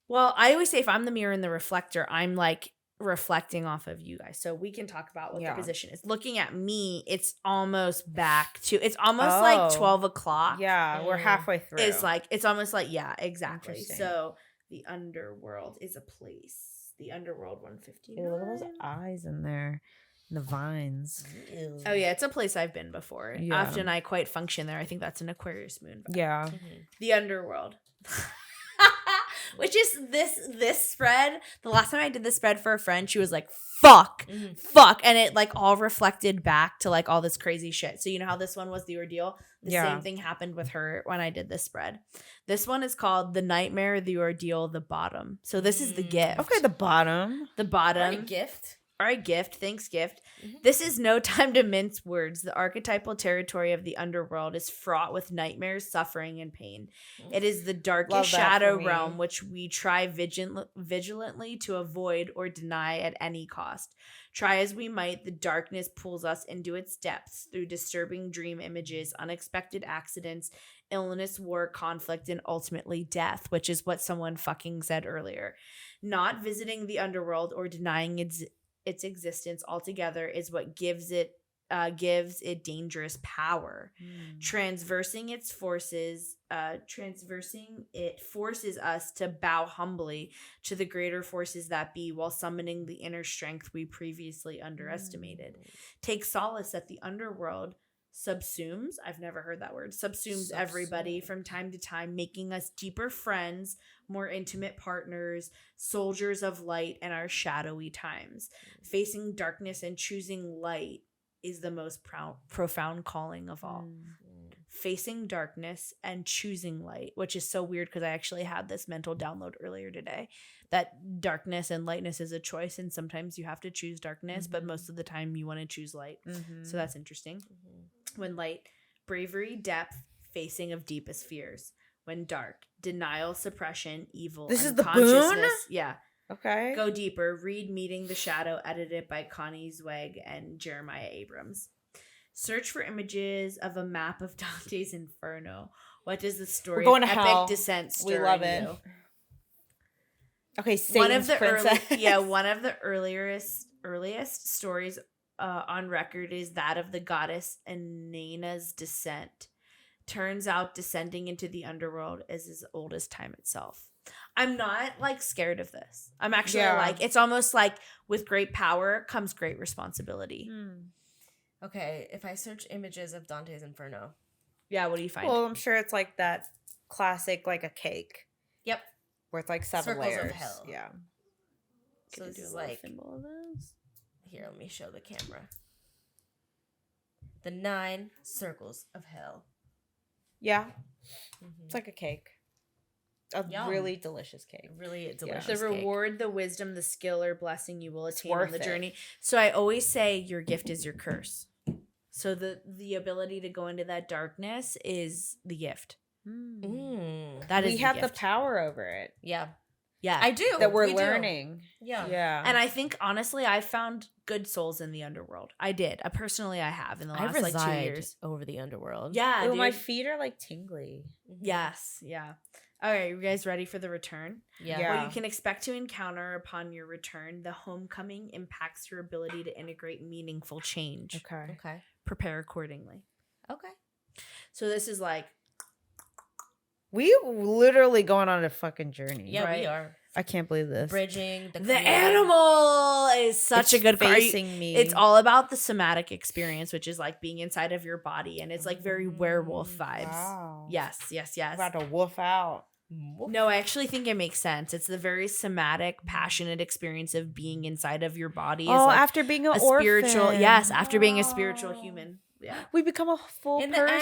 Well, I always say if I'm the mirror and the reflector, I'm like reflecting off of you guys. So we can talk about what Yeah. the position is. Looking at me, it's almost back to, it's almost like Oh. 12 o'clock. Yeah, we're halfway through. It's like, it's almost like, yeah, exactly. Interesting. So the underworld is a place. The underworld 159. Ew, look at those eyes in there. And the vines. Oh yeah, it's a place I've been before. Yeah. Often I quite function there. I think that's an Aquarius moon. vibe. Yeah. The underworld. which is this spread. The last time I did this spread for a friend, she was like, fuck, and it like all reflected back to like all this crazy shit. So you know how this one was the ordeal? The same thing happened with her when I did this spread. This one is called The Nightmare, the Ordeal, the Bottom. So this is the gift. Okay, the bottom. The bottom. Or a gift. Or a gift. Thanks, gift. This is no time to mince words. The archetypal territory of the underworld is fraught with nightmares, suffering, and pain. It is the darkest shadow realm which we try vigilantly to avoid or deny at any cost. Try as we might, the darkness pulls us into its depths through disturbing dream images, unexpected accidents, illness, war, conflict, and ultimately death, which is what someone fucking said earlier. Not visiting the underworld or denying its existence altogether is what gives it dangerous power. Transversing it forces us to bow humbly to the greater forces that be, while summoning the inner strength we previously underestimated. Take solace that the underworld subsumes, I've never heard that word, subsumes everybody from time to time, making us deeper friends, more intimate partners, soldiers of light in our shadowy times. Facing darkness and choosing light is the most profound calling of all. Facing darkness and choosing light, which is so weird because I actually had this mental download earlier today that darkness and lightness is a choice, and sometimes you have to choose darkness, but most of the time you want to choose light. So that's interesting. When light, bravery, depth, facing of deepest fears. When dark, denial, suppression, evil, this is the unconsciousness. boon? Yeah. Okay. Go deeper. Read Meeting the Shadow, edited by Connie Zweig and Jeremiah Abrams. Search for images of a map of Dante's Inferno. What does the story We're going of to epic hell. descent stir We love in it. you? Okay, Satan's princess. One of the earliest stories on record is that of the goddess Inanna's descent. Turns out descending into the underworld is as old as time itself. I'm not like scared of this. I'm actually like, it's almost like with great power comes great responsibility. Okay, if I search images of Dante's Inferno. Yeah, what do you find? Well, I'm sure it's like that classic, like a cake. Yep. Where it's like 7 Circles layers. of hell. Yeah. So this is like, here, let me show the camera. The 9 circles of hell. Yeah. It's like a cake. A Yum. really delicious cake. Really delicious The cake. reward, the wisdom, the skill or blessing you will attain on worth the it. journey. So I always say your gift is your curse. So the ability to go into that darkness is the gift. That is We have the gift. power over it. Yeah. Yeah. I do. That we're We do. learning. Yeah. Yeah. And I think honestly, I found good souls in the underworld. I did. Personally, I have in the I last like 2 reside years. over the underworld. Yeah, Oh, dude. my feet are like tingly. Yes. Yeah. All right, you guys ready for the return? Yeah. Yeah. What you can expect to encounter upon your return, the homecoming impacts your ability to integrate meaningful change. Okay. Okay. Prepare accordingly. Okay. So this is like, We literally going on a fucking journey. Yeah, Right. we are I can't believe this. bridging the the creative- animal is such It's a good card. facing me. It's all about the somatic experience, which is like being inside of your body, and it's like very werewolf vibes. Wow. Yes. About to wolf out. No, I actually think it makes sense. It's the very somatic, passionate experience of being inside of your body. Is Oh, like after being an a orphan. spiritual, yes, after being a spiritual Oh. human. Yeah. We become a full In the person.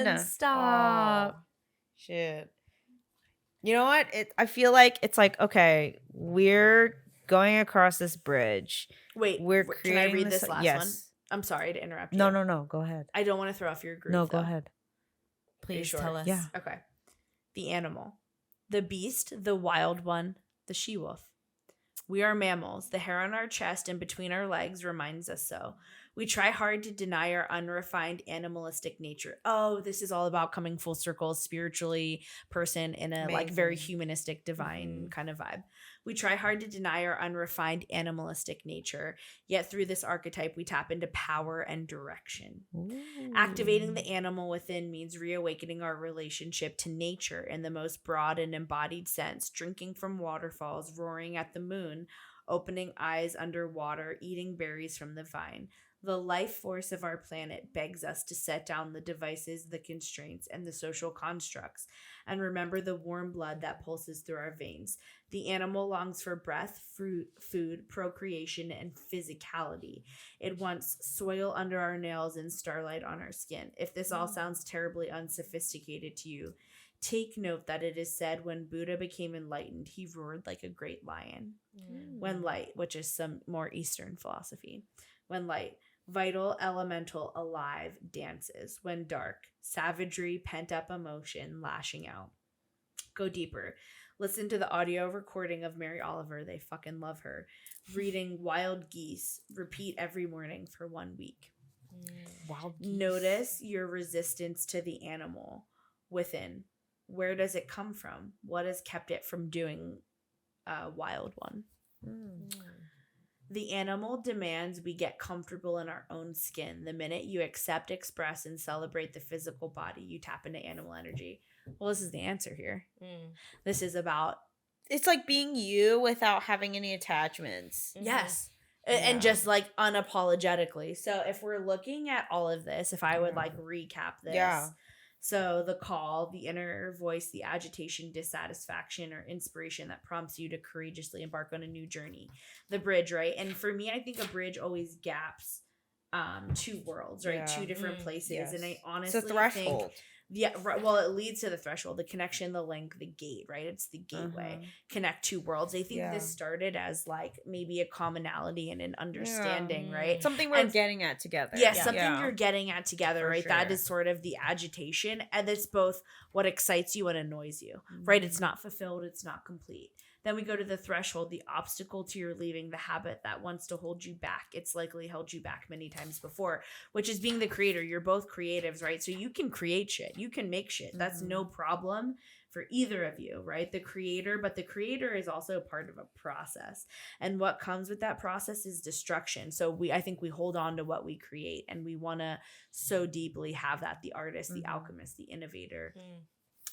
end, stop. Oh, shit. You know what? I feel like it's like, okay, we're going across this bridge. Wait, We're can I creating read this- this last yes. one? I'm sorry to interrupt you. No. Go ahead. I don't want to throw off your groove. No, go though. ahead. Please sure? tell us. Yeah. Okay. The animal. The beast, the wild one, the she-wolf. We are mammals. The hair on our chest and between our legs reminds us so. We try hard to deny our unrefined animalistic nature. Oh, this is all about coming full circle spiritually person in a like very Amazing. humanistic, divine kind of vibe. We try hard to deny our unrefined animalistic nature, yet through this archetype we tap into power and direction. Activating the animal within means reawakening our relationship to nature in the most broad and embodied sense, drinking from waterfalls, roaring at the moon, opening eyes underwater, eating berries from the vine. The life force of our planet begs us to set down the devices, the constraints, and the social constructs, and remember the warm blood that pulses through our veins. The animal longs for breath, fruit, food, procreation, and physicality. It wants soil under our nails and starlight on our skin. If this all sounds terribly unsophisticated to you, take note that it is said when Buddha became enlightened, he roared like a great lion. When light, which is some more Eastern philosophy. When light, vital, elemental, alive, dances. When dark, savagery, pent-up emotion, lashing out. Go deeper. Listen to the audio recording of Mary Oliver, they fucking love her, reading Wild Geese. Repeat every morning for 1 week. Wild geese. Notice your resistance to the animal within. Where does it come from? What has kept it from doing a wild one? The animal demands we get comfortable in our own skin. The minute you accept, express, and celebrate the physical body, you tap into animal energy. Well, this is the answer here. This is about... It's like being you without having any attachments. Yes. Yeah. And just like unapologetically. So if we're looking at all of this, if I would like recap this. Yeah. So the call, the inner voice, the agitation, dissatisfaction, or inspiration that prompts you to courageously embark on a new journey. The bridge, right? And for me, I think a bridge always gaps two worlds, right? Yeah. Two different places. Yes. And I honestly It's a threshold. think... Yeah, right. Well, it leads to the threshold, the connection, the link, the gate, right? It's the gateway. Connect two worlds. I think this started as like maybe a commonality and an understanding, right? Something we're getting at together. Yes, something you're getting at together, For right? sure. That is sort of the agitation. And it's both what excites you and annoys you, right? It's not fulfilled. It's not complete. Then we go to the threshold, the obstacle to your leaving, the habit that wants to hold you back. It's likely held you back many times before, which is being the creator. You're both creatives, right? So you can create shit. You can make shit. That's no problem for either of you, right? The creator, but the creator is also part of a process. And what comes with that process is destruction. So I think we hold on to what we create, and we want to so deeply have that, the artist, the alchemist, the innovator.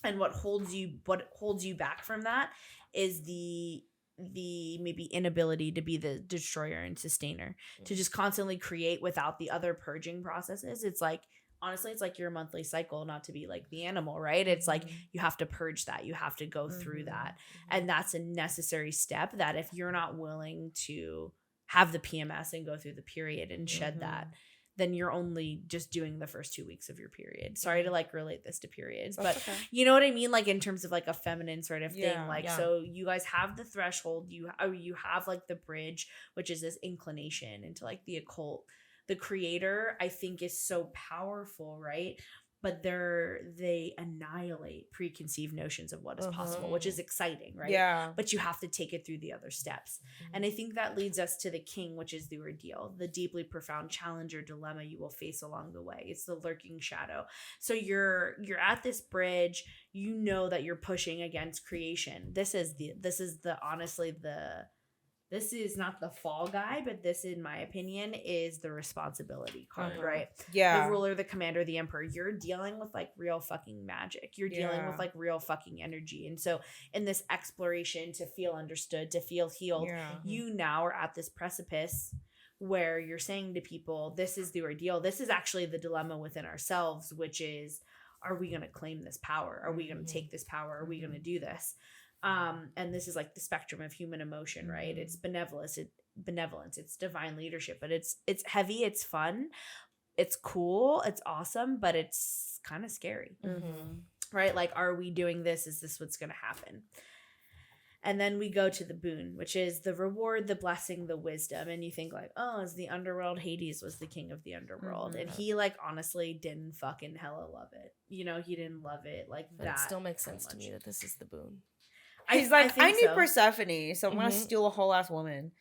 And what holds you back from that is the maybe inability to be the destroyer and sustainer, to just constantly create without the other purging processes. It's like, honestly, it's like your monthly cycle, not to be like the animal, right? It's like you have to purge that. You have to go through that. And that's a necessary step that if you're not willing to have the PMS and go through the period and shed that, then you're only just doing the first 2 weeks of your period. Sorry to like relate this to periods, but you know what I mean? Like in terms of like a feminine sort of thing. Like, so you guys have the threshold, you have like the bridge, which is this inclination into like the occult. The creator, I think, is so powerful, right? But they annihilate preconceived notions of what is possible, which is exciting, right? Yeah. But you have to take it through the other steps. And I think that leads us to the king, which is the ordeal, the deeply profound challenge or dilemma you will face along the way. It's the lurking shadow. So you're at this bridge, you know that you're pushing against creation. This is not the fall guy, but this, in my opinion, is the responsibility card, right? Yeah. The ruler, the commander, the emperor. You're dealing with like real fucking magic. You're dealing with like real fucking energy. And so in this exploration to feel understood, to feel healed, you now are at this precipice where you're saying to people, this is the ordeal. This is actually the dilemma within ourselves, which is, are we going to claim this power? Are we going to take this power? Are we going to do this? And this is like the spectrum of human emotion, right? It's benevolence, it's divine leadership, but it's heavy, it's fun, it's cool, it's awesome, but it's kind of scary, right? Like, are we doing this? Is this what's going to happen? And then we go to the boon, which is the reward, the blessing, the wisdom. And you think like, oh, is the underworld? Hades was the king of the underworld. And he like honestly didn't fucking hella love it. You know, he didn't love it like but that. It still makes sense to me that this is the boon. He's like, I need so. Persephone, so I'm going to steal a whole ass woman.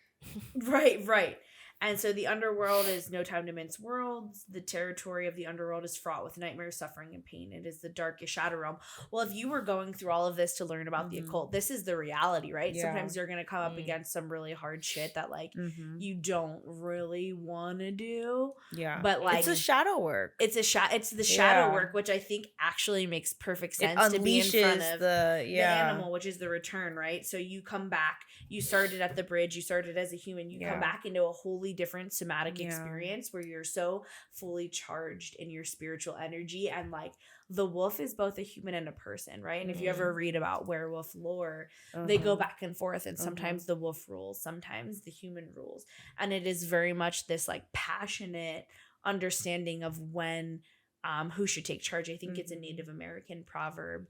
Right. And so the underworld is no time to mince words. The territory of the underworld is fraught with nightmare, suffering, and pain. It is the darkest shadow realm. Well, if you were going through all of this to learn about the occult, this is the reality, right? Yeah. Sometimes you're going to come up against some really hard shit that like you don't really want to do. Yeah. But like it's a shadow work. It's the shadow work, which I think actually makes perfect sense to be in front of the animal, which is the return, right? So you come back, you started at the bridge, you started as a human, you come back into a holy totally different somatic Yeah. experience where you're so fully charged in your spiritual energy. And like the wolf is both a human and a person, right? And if you ever read about werewolf lore, they go back and forth, and sometimes the wolf rules, sometimes the human rules. And it is very much this like passionate understanding of when who should take charge. I think it's a Native American proverb.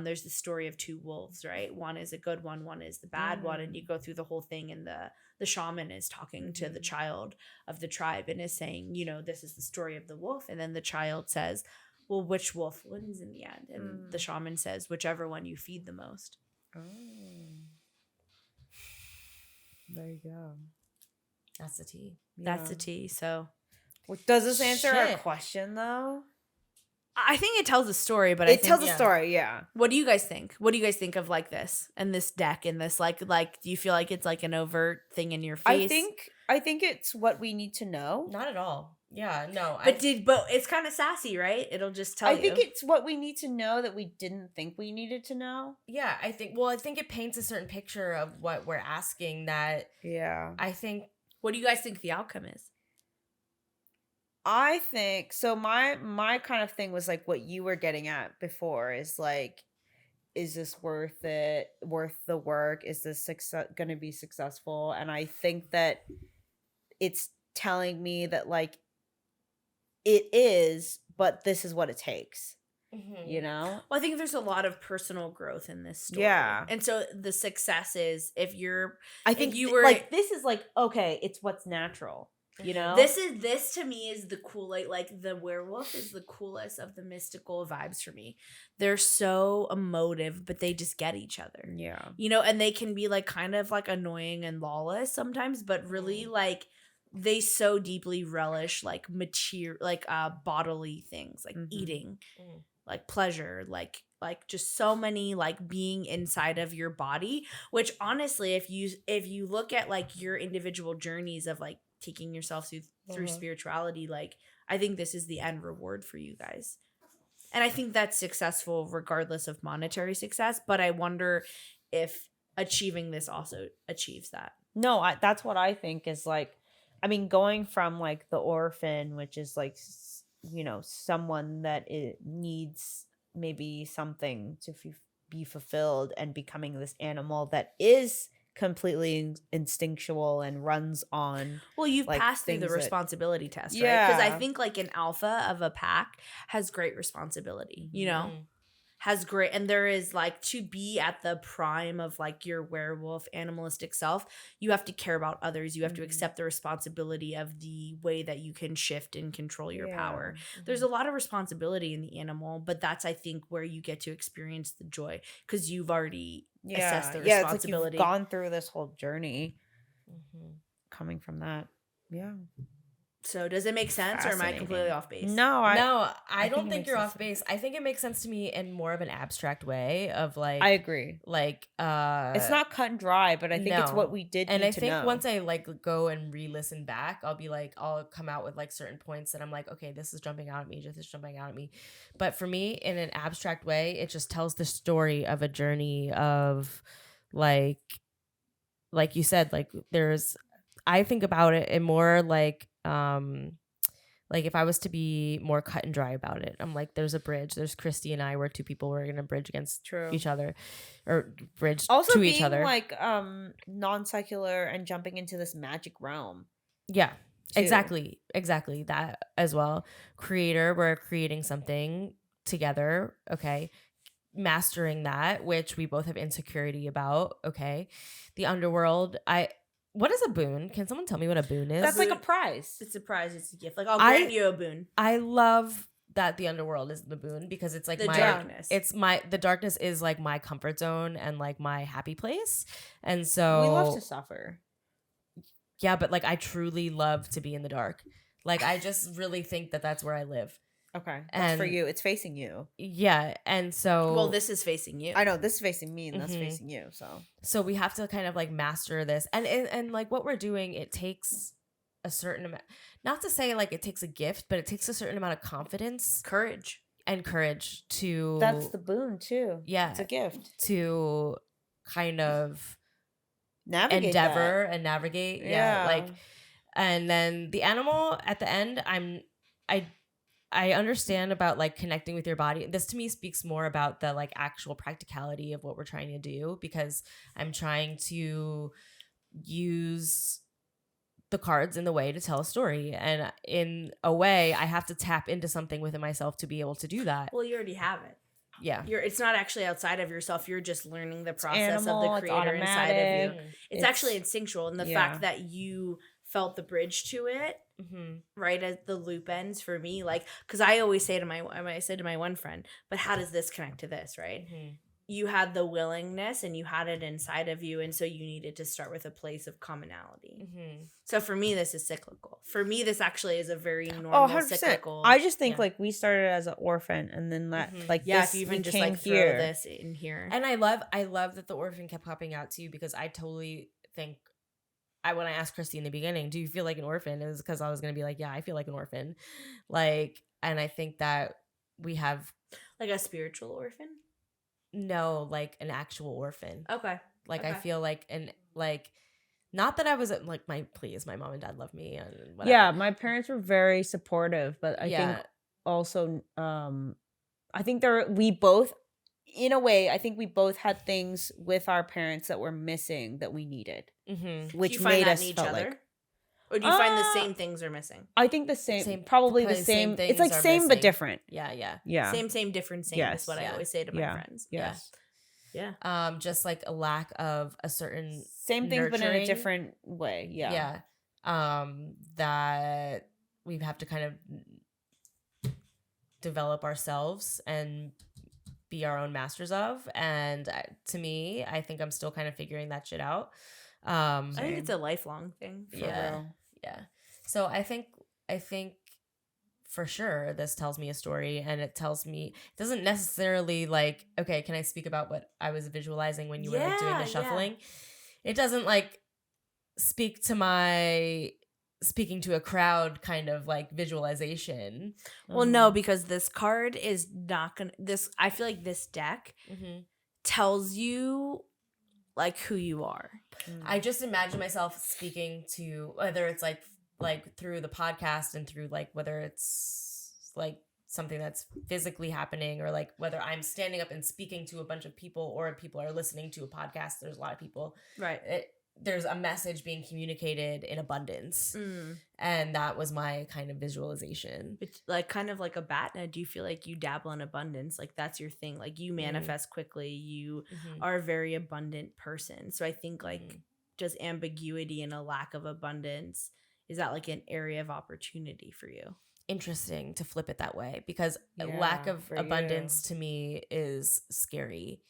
There's the story of two wolves, right? One is a good one is the bad one, and you go through the whole thing, and the shaman is talking to the child of the tribe and is saying, you know, this is the story of the wolf. And then the child says, well, which wolf wins in the end? And the shaman says, whichever one you feed the most. There you go. That's the tea. That's the tea. So Does this answer our Shit. question though? I think it tells a story, but It tells a story, yeah. What do you guys think? What do you guys think of like this and this deck and this like do you feel like it's like an overt thing in your face? I think it's what we need to know. Not at all. Yeah, no. But it's kind of sassy, right? It'll just tell you. I think it's what we need to know that we didn't think we needed to know. Yeah, I think it paints a certain picture of what we're asking that Yeah. I think. What do you guys think the outcome is? I think so. My kind of thing was like what you were getting at before is like, is this worth it? Worth the work? Is this going to be successful? And I think that it's telling me that like it is, but this is what it takes. You know? Well, I think there's a lot of personal growth in this story. Yeah. And so the success is if you're I think you were like this is like okay, it's what's natural. You know? This to me is the cool like the werewolf is the coolest of the mystical vibes for me. They're so emotive, but they just get each other. Yeah. You know, and they can be like kind of like annoying and lawless sometimes, but really like they so deeply relish like material like bodily things like eating, like pleasure, like just so many like being inside of your body, which honestly if you look at like your individual journeys of like taking yourself through spirituality, like I think this is the end reward for you guys. And I think that's successful regardless of monetary success, but I wonder if achieving this also achieves that. No, that's what I think is like, I mean, going from like the orphan, which is like, you know, someone that it needs maybe something to be fulfilled, and becoming this animal that is completely instinctual and runs on. Well, you've like, passed through the things that- responsibility test, right? Yeah. Because I think like an alpha of a pack has great responsibility, you know? Has great, and there is like to be at the prime of like your werewolf animalistic self, you have to care about others. You have to accept the responsibility of the way that you can shift and control your power. There's a lot of responsibility in the animal, but that's I think where you get to experience the joy because you've already assessed the responsibility. It's like you've gone through this whole journey coming from that. Yeah. So does it make sense, or am I completely off base? No, I don't think you're off base. I think it makes sense to me in more of an abstract way of like I agree. Like it's not cut and dry, but I think it's what we did. And need I to think know. once I like go and re-listen back, I'll be like, I'll come out with like certain points that I'm like, okay, this is jumping out at me, this is jumping out at me. But for me, in an abstract way, it just tells the story of a journey of like you said, like I think about it in more like if I was to be more cut and dry about it, I'm like, there's a bridge. There's Christy and I, we're two people. We're gonna bridge against each other, or bridge also to each other. Like non-secular and jumping into this magic realm. Yeah, too. exactly that as well. Creator, we're creating something together. Okay, mastering that, which we both have insecurity about. Okay, the underworld. What is a boon? Can someone tell me what a boon is? That's like a prize. It's a prize. It's a gift. Like I'll grant you a boon. I love that the underworld is the boon because it's like the darkness. The darkness is like my comfort zone and like my happy place. And so we love to suffer. Yeah, but like I truly love to be in the dark. Like I just really think that that's where I live. Okay. That's for you. It's facing you. Yeah. And so well, this is facing you. I know this is facing me and that's facing you. So we have to kind of like master this. And like what we're doing, it takes a certain amount, not to say like it takes a gift, but it takes a certain amount of confidence, courage to that's the boon too. Yeah. It's a gift. To kind of navigate endeavor and navigate. Yeah. Like And then the animal at the end, I understand about like connecting with your body. This to me speaks more about the like actual practicality of what we're trying to do, because I'm trying to use the cards in the way to tell a story, and in a way I have to tap into something within myself to be able to do that. Well, you already have it. Yeah. It's not actually outside of yourself. You're just learning the process animal, of the it's creator inside of you. automatic. It's actually instinctual, and the yeah. fact that you felt the bridge to it right at the loop ends for me, like, because I always say to my one friend, but how does this connect to this, right? You had the willingness and you had it inside of you, and so you needed to start with a place of commonality. So for me, this is cyclical. For me, this actually is a very normal 100%. cyclical. I just think like we started as an orphan, and then that like yeah, this if you even just became like throw here. this in here. And I love that the orphan kept popping out to you, because I totally think when I asked Christy in the beginning, do you feel like an orphan? It was because I was gonna be like, yeah, I feel like an orphan. Like, and I think that we have like a spiritual orphan. No, like an actual orphan. Okay. Like, I feel like not that I was like my mom and dad love me and whatever. Yeah, my parents were very supportive, but I think also I think we both, in a way, I think we both had things with our parents that were missing that we needed, which made us felt like. Or do you find the same things are missing? I think probably the same. It's like same but different. Yeah. Same, different, same is what I always say to my friends. Yes. Yeah. Just like a lack of a certain same things, but in a different way. Yeah. That we have to kind of develop ourselves and be our own masters of. And to me, I think I'm still kind of figuring that shit out. I think it's a lifelong thing. For real. Yeah. So I think for sure this tells me a story, and it doesn't necessarily like, okay, can I speak about what I was visualizing when you were like doing the shuffling? It doesn't like speak to my speaking to a crowd kind of like visualization. Well, no, because this card is not gonna I feel like this deck tells you like who you are. I just imagine myself speaking to, whether it's like through the podcast and through like whether it's like something that's physically happening, or like whether I'm standing up and speaking to a bunch of people, or people are listening to a podcast. There's a lot of people, right? There's a message being communicated in abundance, and that was my kind of visualization. It's like kind of like a Batna. Do you feel like you dabble in abundance? Like that's your thing. Like you manifest quickly. You are a very abundant person. So I think like just ambiguity and a lack of abundance, is that like an area of opportunity for you? Interesting to flip it that way, because a lack of abundance to me is scary.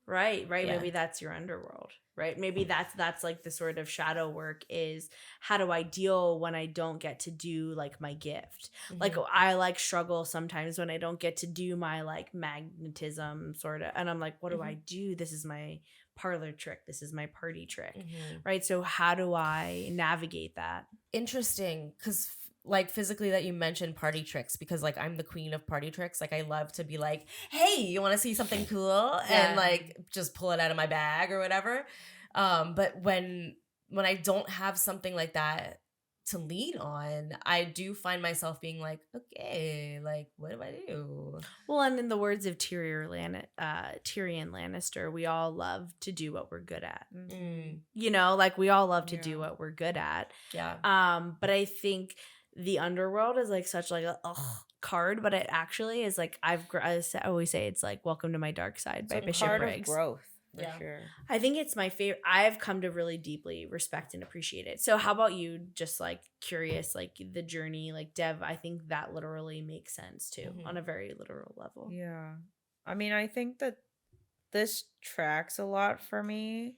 Right. Yeah. Maybe that's your underworld, right? Maybe that's like the sort of shadow work is, how do I deal when I don't get to do like my gift? Like I like struggle sometimes when I don't get to do my like magnetism sort of, and I'm like, what do I do? This is my parlor trick. This is my party trick, right? So how do I navigate that? Interesting, because like physically that you mentioned party tricks, because like I'm the queen of party tricks. Like I love to be like, hey, you want to see something cool? And like just pull it out of my bag or whatever. But when I don't have something like that to lean on, I do find myself being like, okay, like what do I do? Well, and in the words of Tyrion Lannister, we all love to do what we're good at. You know, like we all love to do what we're good at. Yeah. But I think the underworld is like such like a card, but it actually is like I always say it's like Welcome to My Dark Side by Bishop Briggs. Growth. For sure. I think it's my favorite. I've come to really deeply respect and appreciate it. So how about you? Just like curious, like the journey, like Dev, I think that literally makes sense too on a very literal level. Yeah. I mean, I think that this tracks a lot for me.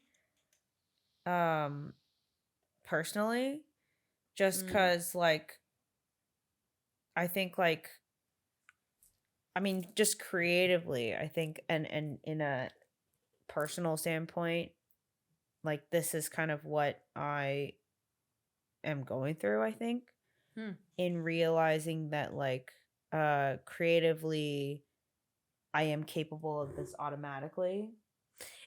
Personally, just because like, I think like, I mean, just creatively, I think, and in a personal standpoint, like this is kind of what I am going through, I think, in realizing that like creatively I am capable of this automatically.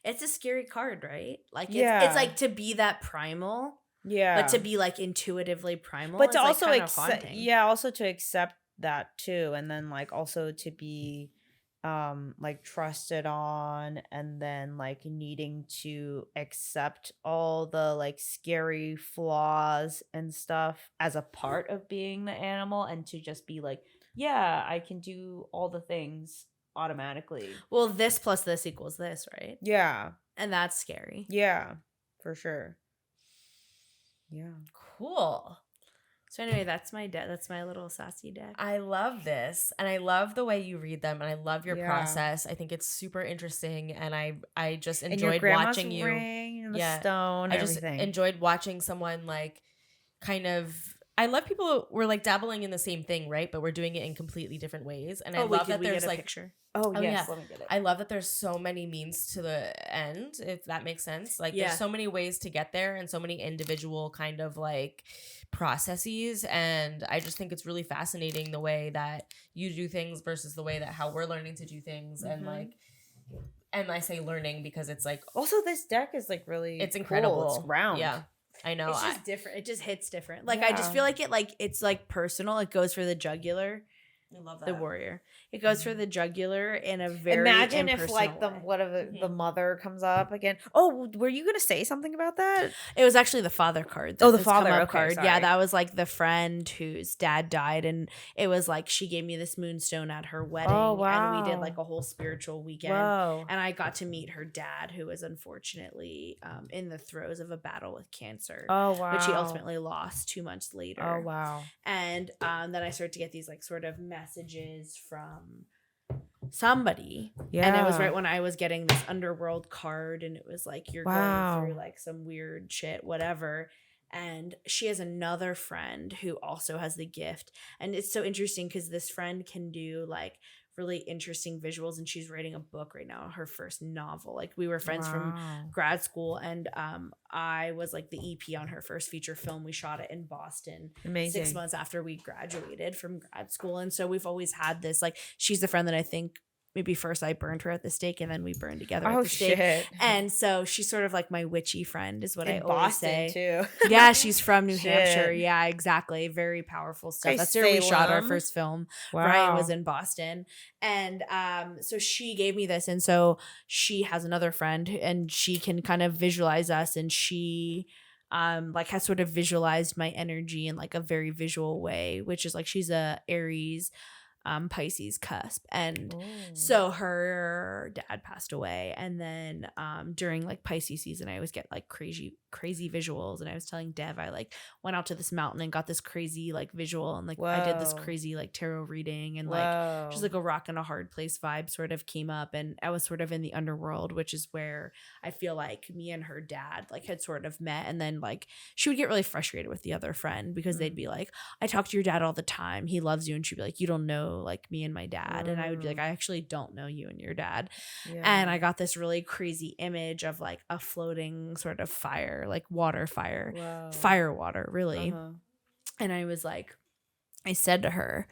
It's a scary card, right? Like it's like to be that primal. Yeah. But to be like intuitively primal, but is to like also kind of accept, haunting. also to accept that too, and then like also to be like trusted on, and then like needing to accept all the like scary flaws and stuff as a part of being the animal, and to just be like, yeah, I can do all the things automatically. Well, this plus this equals this, right? Yeah, And that's scary. yeah, for sure. Yeah. Cool. So anyway, that's my deck. That's my little sassy deck. I love this, and I love the way you read them, and I love your Yeah. process. I think it's super interesting, and I just And your enjoyed grandma's watching you. ring and the Yeah. stone, I just everything. enjoyed watching someone like kind of. I love people who were like dabbling in the same thing, right? But we're doing it in completely different ways, and I love that there's get a like. picture. Oh, Oh, yes, yeah. let me get it. I love that there's so many means to the end, if that makes sense. Like Yeah. there's so many ways to get there and so many individual kind of like processes. And I just think it's really fascinating the way that you do things versus the way that how we're learning to do things. And Mhm. like, and I say learning because it's like, Also, this deck is like really it's cool. incredible. It's round. Yeah. I know. It's just different. It just hits different. Like I just Yeah. feel like it's like personal. It goes for the jugular, I love that. the warrior. It goes for the jugular in a very Imagine if impersonal like the way. what of the Mhm. mother comes up again. Oh, were you gonna say something about that? It was actually the father card. Oh, the this come father, up okay, card. sorry. Yeah, that was like the friend whose dad died, and it was like she gave me this moonstone at her wedding, and we did wow. like a whole spiritual weekend. Whoa. And I got to meet her dad, who was unfortunately in the throes of a battle with cancer, Oh wow. which he ultimately lost 2 months later. Oh wow. And then I started to get these like sort of messages from somebody. Yeah. And it was right when I was getting this underworld card, and it was like, you're Wow. going through like some weird shit, whatever. And she has another friend who also has the gift. And it's so interesting because this friend can do like really interesting visuals, and she's writing a book right now, her first novel. Like we were friends from Wow. grad school, and I was like the EP on her first feature film. We shot it in Boston Amazing. 6 months after we graduated from grad school. And so we've always had this, like, she's the friend that I think maybe first I burned her at the stake, and then we burned together at Oh the stake. shit. And so she's sort of like my witchy friend, is what I In always Boston say. too. Yeah, she's from New Shit. Hampshire. Yeah, exactly. Very powerful stuff. Okay, That's where we shot our Salem. first film. Wow. Ryan was in Boston. And so she gave me this. And so she has another friend, and she can kind of visualize us, and she like has sort of visualized my energy in like a very visual way, which is like she's a Aries Pisces cusp. And Ooh. so her dad passed away, and then during like Pisces season, I always get like crazy visuals. And I was telling Dev, I like went out to this mountain and got this crazy like visual, and like I did this Whoa. crazy like tarot reading, and like Whoa. just like a rock and a hard place vibe sort of came up. And I was sort of in the underworld, which is where I feel like me and her dad like had sort of met. And then like she would get really frustrated with the other friend because they'd be like, I talk to your dad all the time, he loves you. And she'd be like, you don't know like me and my dad. And I would be like, I actually don't know you and your dad. Yeah. And I got this really crazy image of like a floating sort of fire, like water fire, Whoa. fire water, really. Uh-huh. And I was like, I said to her,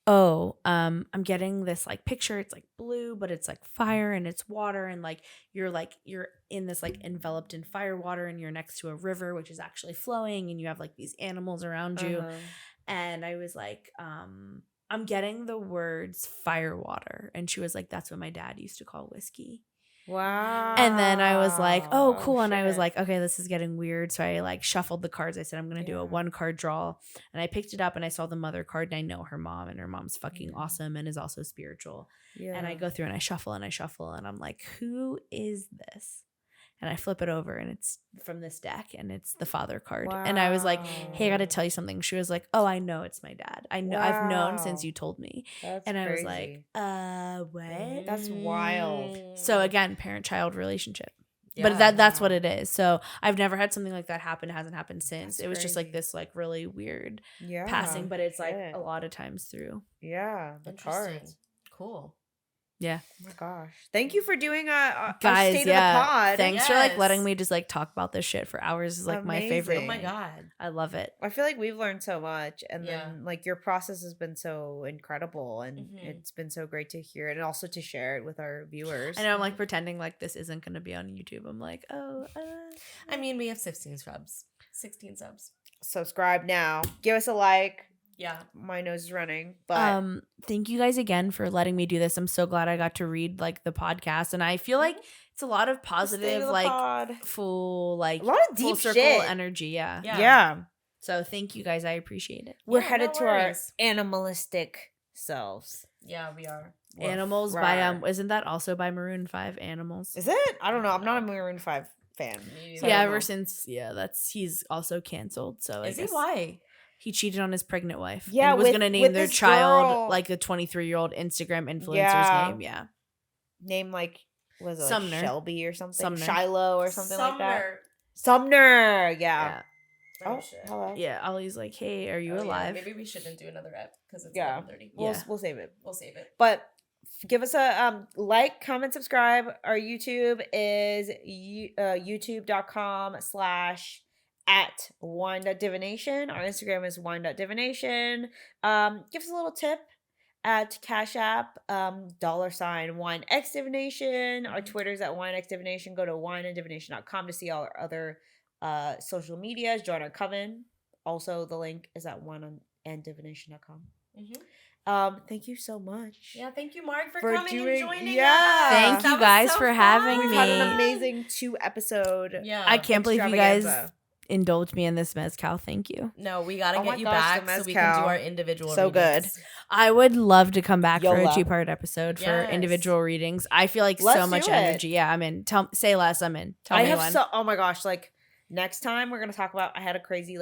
oh, I'm getting this like picture. It's like blue, but it's like fire and it's water. And like you're in this like enveloped in fire water, and you're next to a river, which is actually flowing, and you have like these animals around you. Uh-huh. And I was like, I'm getting the words fire water. And she was like, that's what my dad used to call whiskey. Wow. And then I was like, oh, cool. And I was shit. like, okay, this is getting weird. So I like shuffled the cards. I said, I'm going to do a Yeah. 1 card draw. And I picked it up, and I saw the mother card, and I know her mom, and her mom's fucking Yeah. awesome and is also spiritual. Yeah. And I go through and I shuffle and I shuffle, and I'm like, who is this? And I flip it over, and it's from this deck, and it's the father card. And I was like, hey, I got to tell you something. She was like, oh, I know it's my dad. I know, I've known since Wow. you told me. That's And I was crazy. like, what? That's wild. So again, parent-child relationship. Yeah. But that's what Wow. it is. So I've never had something like that happen. It hasn't happened since. That's It was just like crazy. this like really weird Yeah. passing, but it's like Shit. a lot of times through. Yeah. The Interesting. cards. Cool. Yeah. Oh my gosh. Thank you for doing a Guys, state yeah. of the pod. Thanks for like Yes. letting me just like talk about this shit for hours. Is like my favorite. Oh my Amazing. god. I love it. I feel like we've learned so much, and Yeah. then like your process has been so incredible, and Mhm. it's been so great to hear, and also to share it with our viewers. I know I'm like pretending like this isn't going to be on YouTube. I'm like, oh, I mean, we have 16 scrubs. 16 subs. Subscribe now. Give us a like. Yeah. My nose is running, but thank you guys again for letting me do this. I'm so glad I got to read like the podcast, and I feel like it's a lot of positive, like full, like a lot of full deep circle shit. energy. Yeah. Yeah. So thank you guys. I appreciate it. We're Yeah, headed no to our worries. animalistic selves. Yeah, we are. Animals by isn't that also by Maroon 5? Animals. Is it? I don't know. I'm not a Maroon 5 fan. So yeah, I ever since he's also canceled. So Is he? Why? He cheated on his pregnant wife. Yeah, and was gonna name their this child girl. like the 23-year-old Instagram influencer's name. Yeah, name like was it like Sumner. Shelby or something? Sumner. Shiloh or something like that. Sumner. Yeah. Oh, Oh, shit. hello. yeah. Ollie's like, hey, are you Oh, alive? Yeah. Maybe we shouldn't do another ep because it's Yeah. 11:30. We'll save it. We'll save it. But give us a like, comment, subscribe. Our YouTube is youtube.com/@wine.divination. Our Instagram is wine.divination. Give us a little tip at Cash App, $WineXDivination. Our Twitter's at WineXDivination. Go to wineanddivination.com to see all our other social medias. Join our coven. Also, the link is at wineanddivination.com. Thank you so much. Yeah, thank you, Mark, for coming and joining yeah. us. Thank you That was guys so for fun. having We've me. had an amazing 2-episode. Yeah. I can't believe you guys extravaganza. indulged me in this mezcal. Thank you. No, we gotta Oh my get you gosh, back the so we can do mezcal. our individual So good. readings. I would love to come back for a YOLO. 2-part episode for Yes. individual readings. I feel like Let's so much do it. energy. Yeah, I'm in. Say less. I'm in. Tell I me have when. oh my gosh, like next time we're gonna talk about I had a crazy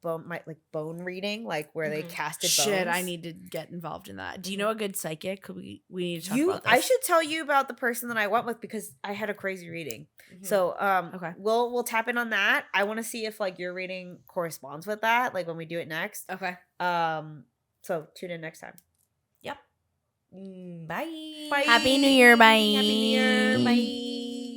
bone reading, like where they casted bones. Shit, I need to get involved in that. Do you know a good psychic? We need to talk about this. I should tell you about the person that I went with because I had a crazy reading. So Okay. we'll tap in on that. I want to see if like your reading corresponds with that, like when we do it next. Okay. So tune in next time. Yep. Bye. Bye. Happy New Year. Bye. Happy New Year. Bye.